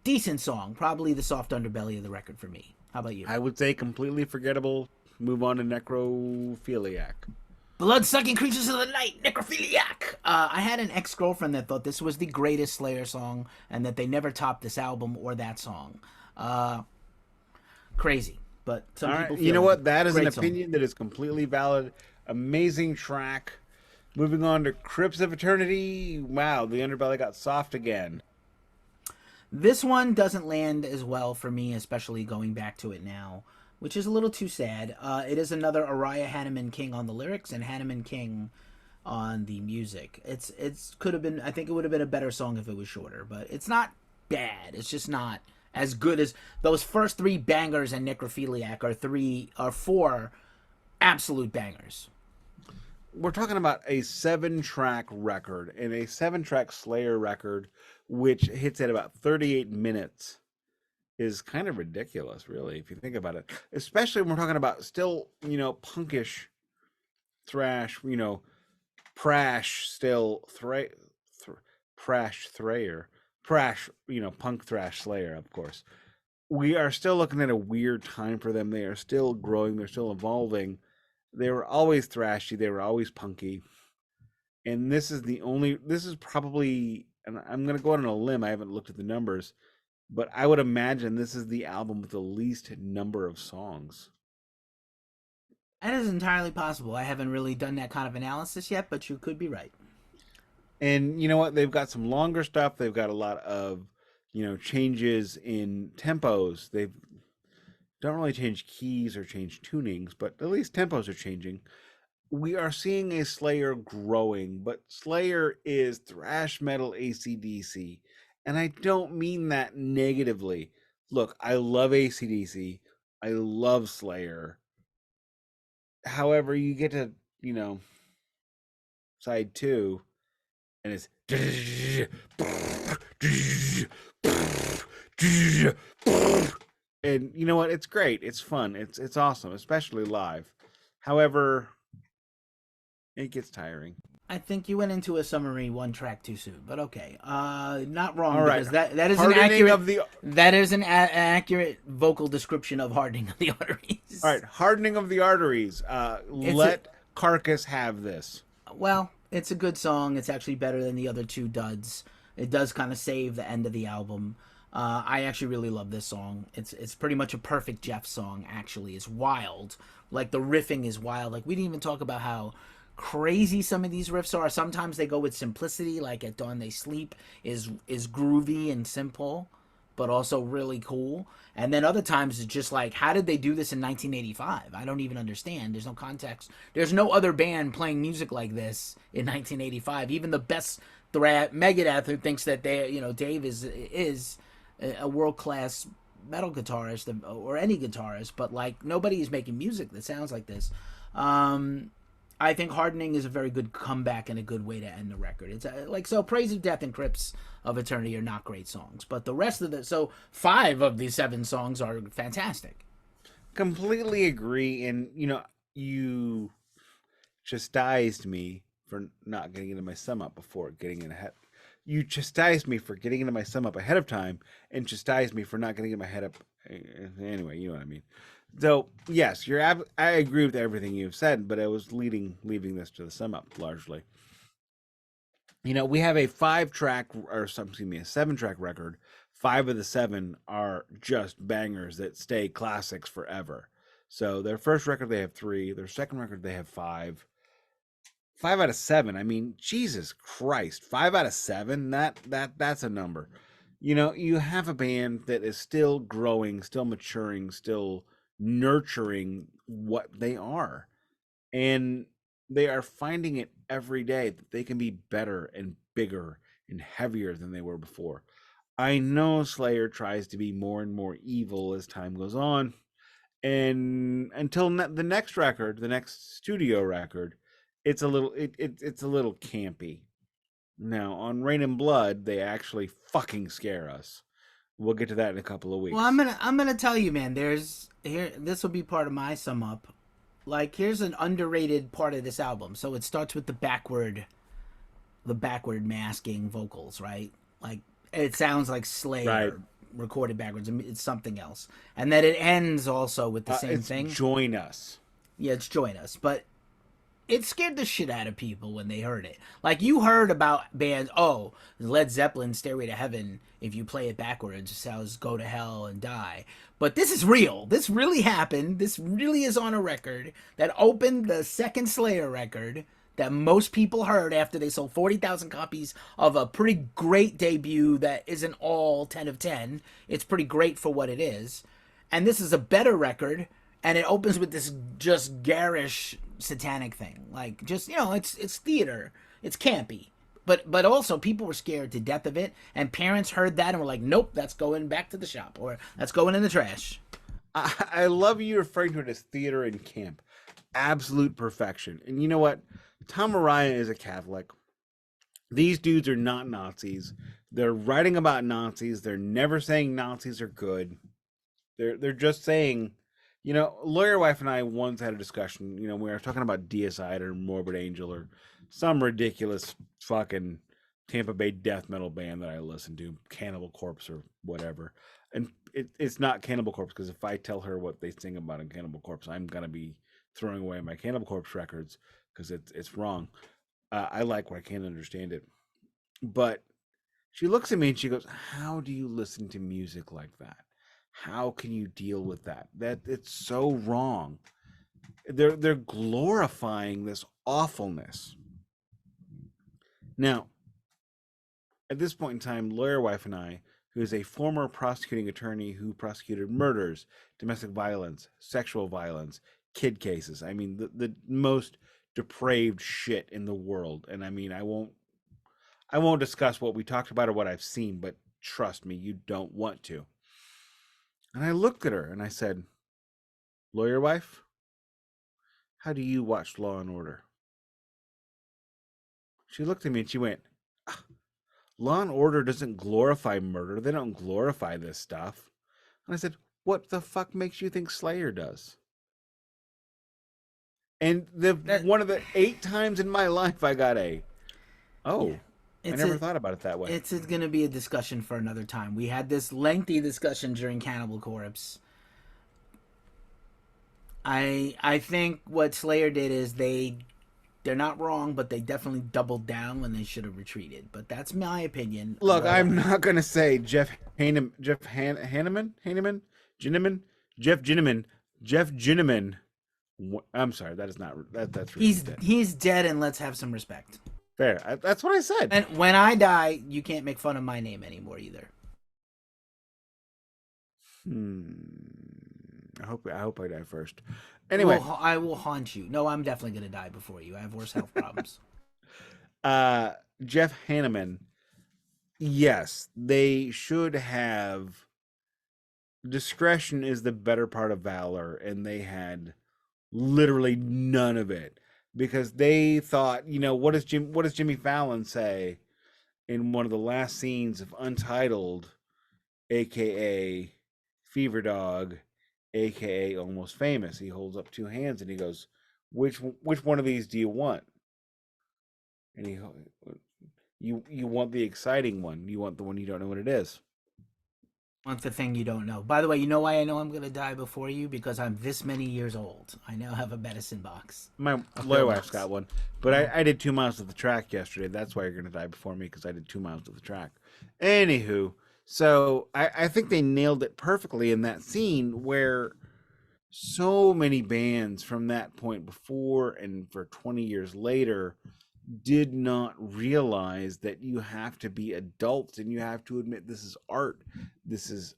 Decent song. Probably the soft underbelly of the record for me. How about you? I would say completely forgettable. Move on to Necrophiliac. Blood-sucking creatures of the night, necrophiliac. I had an ex-girlfriend that thought this was the greatest Slayer song and that they never topped this album or that song. Crazy, but some people feel you know what? That is an opinion song. that is completely valid. Amazing track. Moving on to Crypts of Eternity. Wow, the underbelly got soft again. This one doesn't land as well for me, especially going back to it now, which is a little too sad. It is another Araya Hanneman King on the lyrics and Hanneman King on the music. It's could have been. I think it would have been a better song if it was shorter, but it's not bad. It's just not as good as those first 3 bangers and Necrophiliac are 4 absolute bangers. We're talking about a 7-track record, and a 7-track Slayer record, which hits at about 38 minutes, is kind of ridiculous, really, if you think about it. Especially when we're talking about still, punkish thrash, prash still, prash thrayer, prash, punk thrash Slayer, of course. We are still looking at a weird time for them. They are still growing. They're still evolving. They were always thrashy. They were always punky. And this is probably, and I'm going to go out on a limb. I haven't looked at the numbers, but I would imagine this is the album with the least number of songs. That is entirely possible. I haven't really done that kind of analysis yet, but you could be right. And you know what? They've got some longer stuff. They've got a lot of, changes in tempos. They've don't really change keys or change tunings, but at least tempos are changing. We are seeing a Slayer growing, but Slayer is thrash metal AC/DC, and I don't mean that negatively. Look, I love AC/DC. I love Slayer. However, you get to, you know, side two, and it's and you know what? It's great. It's fun. It's awesome, especially live. However, it gets tiring. I think you went into a summary one track too soon, but okay. Not wrong All right, because that is an hardening accurate of the that is an accurate vocal description of hardening of the arteries. all right, hardening of the arteries. Let Carcass have this. Well, it's a good song. It's actually better than the other two duds. It does kind of save the end of the album. I actually really love this song. It's pretty much a perfect Jeff song. Actually, it's wild. Like the riffing is wild. Like we didn't even talk about how crazy some of these riffs are. Sometimes they go with simplicity, like At Dawn They Sleep is groovy and simple, but also really cool. And then other times it's just like, how did they do this in 1985? I don't even understand. There's no context. There's no other band playing music like this in 1985. Even the best Megadeth, who thinks that Dave is a world class metal guitarist or any guitarist, but like nobody is making music that sounds like this. I think Hardening is a very good comeback and a good way to end the record. It's Praise of Death and Crypts of Eternity are not great songs, but the rest of so 5 of these 7 songs are fantastic. Completely agree, and you chastised me for not getting into my sum up before getting in ahead. You chastised me for getting into my sum up ahead of time, and chastised me for not getting in my head up. Anyway, you know what I mean. So yes, I agree with everything you've said, but I was leaving this to the sum up largely. We have a 7-track record. 5 of the 7 are just bangers that stay classics forever. So their first record they have 3, their second record they have 5. 5 out of 7. I mean, Jesus Christ, 5 out of 7. That's a number. You have a band that is still growing, still maturing, still nurturing what they are, and they are finding it every day that they can be better and bigger and heavier than they were before. I know Slayer tries to be more and more evil as time goes on, and until the next record, the next studio record, it's a little campy. Now on Rain and Blood, they actually fucking scare us. We'll get to that in a couple of weeks. Well, I'm gonna tell you, man. This will be part of my sum up. Like, here's an underrated part of this album. So it starts with the backward masking vocals, right? Like it sounds like Slayer right. recorded backwards. It's something else, and then it ends also with the same thing. Join Us. Yeah, it's Join Us, but it scared the shit out of people when they heard it. Like, you heard about bands, Led Zeppelin, Stairway to Heaven, if you play it backwards, it sounds Go to Hell and Die. But this is real. This really happened. This really is on a record that opened the second Slayer record that most people heard after they sold 40,000 copies of a pretty great debut that isn't all 10 of 10. It's pretty great for what it is. And this is a better record, and it opens with this just garish Satanic thing. Like, just, it's theater. It's campy. But also, people were scared to death of it, and parents heard that and were like, nope, that's going back to the shop, or that's going in the trash. I love you referring to it as theater and camp. Absolute perfection. And you know what? Tom Araya is a Catholic. These dudes are not Nazis. They're writing about Nazis. They're never saying Nazis are good. They're just saying, Lawyer Wife and I once had a discussion. We were talking about Deicide or Morbid Angel or some ridiculous fucking Tampa Bay death metal band that I listen to, Cannibal Corpse or whatever. And it's not Cannibal Corpse, because if I tell her what they sing about in Cannibal Corpse, I'm gonna be throwing away my Cannibal Corpse records because it's wrong. I like what I can't understand it, but she looks at me and she goes, "How do you listen to music like that? How can you deal with that? That it's so wrong. They're glorifying this awfulness." Now, at this point in time, Lawyer Wife and I who is a former prosecuting attorney who prosecuted murders, domestic violence, sexual violence, kid cases. I mean, the most depraved shit in the world. And I mean, I won't discuss what we talked about or what I've seen, but trust me, you don't want to. And I looked at her and I said, "Lawyer wife, how do you watch Law and Order?" She looked at me and she went, "Ah, Law and Order doesn't glorify murder. They don't glorify this stuff." And I said, "What the fuck makes you think Slayer does?" And That one of the 8 times in my life I got oh, I it's never thought about it that way. it's going to be a discussion for another time. We had this lengthy discussion during Cannibal Corpse. I think what Slayer did is they're not wrong, but they definitely doubled down when they should have retreated. But that's my opinion. Look, I'm not gonna say Jeff Hanneman, Jeff Ginneman. I'm sorry, that is not that's really dead. He's dead, and let's have some respect. Fair. That's what I said. And when I die, you can't make fun of my name anymore either. I hope I die first. Anyway, I will haunt you. No, I'm definitely gonna die before you. I have worse health problems. Jeff Hanneman. Yes, they should have. Discretion is the better part of valor, and they had literally none of it because they thought, what does Jimmy Fallon say in one of the last scenes of Untitled, aka Fever Dog, aka Almost Famous? He holds up 2 hands and he goes, which one of these do you want? And you want the exciting one. You want the one you don't know what it is. Want the thing you don't know. By the way, you know why I know I'm gonna die before you? Because I'm this many years old. I now have a medicine box. My lawyer wife's got one, but I did 2 miles of the track yesterday. That's why you're gonna die before me, because I did 2 miles of the track. Anywho, so I think they nailed it perfectly in that scene where so many bands from that point before and for 20 years later did not realize that you have to be adults and you have to admit this is art. This is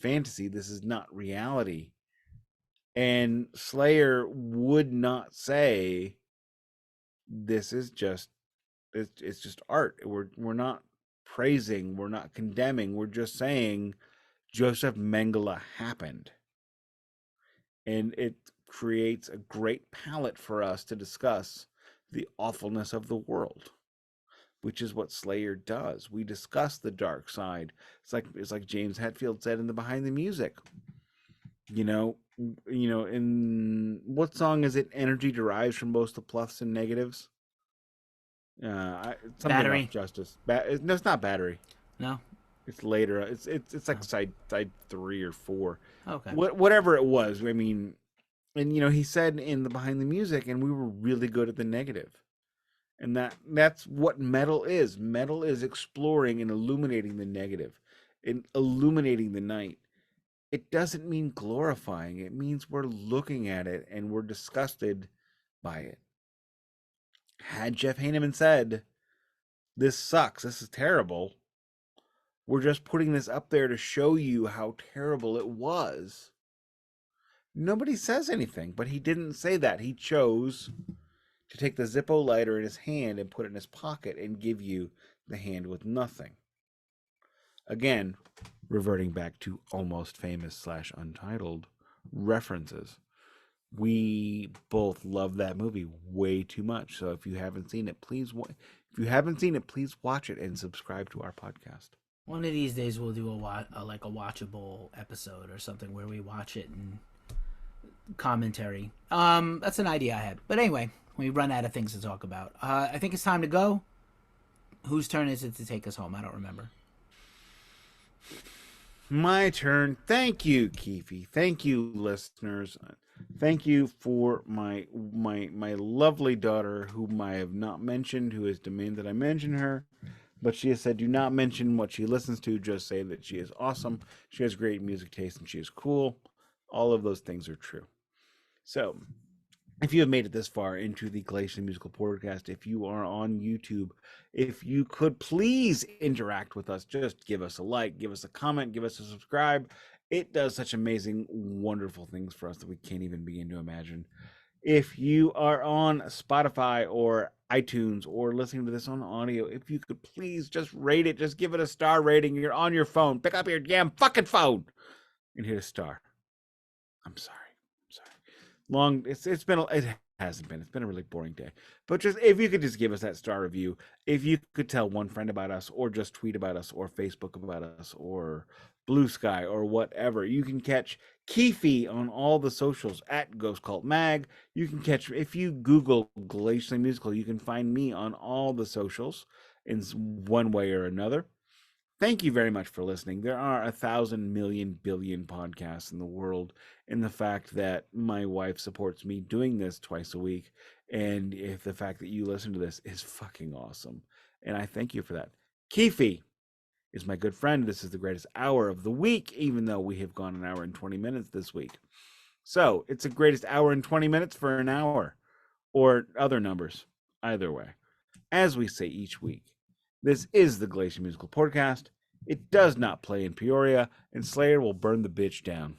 fantasy. This is not reality. And Slayer would not say this is just it's just art. We're not praising, we're not condemning, we're just saying Joseph Mengele happened. And it creates a great palette for us to discuss the awfulness of the world, which is what Slayer does. We discuss the dark side. It's like James Hetfield said in the Behind the Music. In what song is it? Energy derives from both the plus and negatives. Battery. Justice. No, it's not Battery. No. It's later. It's like side 3 or 4. Okay. Whatever it was. I mean, and he said in the Behind the Music, and we were really good at the negative. And that's what metal is. Metal is exploring and illuminating the negative, and illuminating the night. It doesn't mean glorifying. It means we're looking at it and we're disgusted by it. Had Jeff Hanneman said, "This sucks, this is terrible," we're just putting this up there to show you how terrible it was, nobody says anything. But he didn't say that. He chose to take the Zippo lighter in his hand and put it in his pocket and give you the hand with nothing. Again, reverting back to Almost Famous / Untitled references. We both love that movie way too much. So if you haven't seen it, please watch it and subscribe to our podcast. One of these days we'll do a watchable episode or something where we watch it and commentary. That's an idea I had. But anyway, we run out of things to talk about. I think it's time to go. Whose turn is it to take us home? I don't remember. My turn. Thank you, Keefy. Thank you, listeners. Thank you for my lovely daughter, whom I have not mentioned, who has demanded I mention her. But she has said, do not mention what she listens to. Just say that she is awesome. She has great music taste and she is cool. All of those things are true. So, if you have made it this far into the Glacially Musical Podcast, if you are on YouTube, if you could please interact with us, just give us a like, give us a comment, give us a subscribe. It does such amazing, wonderful things for us that we can't even begin to imagine. If you are on Spotify or iTunes or listening to this on audio, if you could please just rate it, just give it a star rating. You're on your phone. Pick up your damn fucking phone and hit a star. I'm sorry. It hasn't been. It's been a really boring day. But just if you could just give us that star review, if you could tell one friend about us, or just tweet about us, or Facebook about us, or Blue Sky, or whatever. You can catch Keefy on all the socials at Ghost Cult Mag. You can catch, if you Google Glacially Musical, you can find me on all the socials in one way or another. Thank you very much for listening. There are 1,000 million billion podcasts in the world, and the fact that my wife supports me doing this twice a week, and if the fact that you listen to this is fucking awesome, and I thank you for that. Keefy is my good friend. This is the greatest hour of the week, even though we have gone an hour and 20 minutes this week. So it's the greatest hour and 20 minutes for an hour, or other numbers, either way. As we say each week, this is the Glacially Musical Podcast. It does not play in Peoria, and Slayer will burn the bitch down.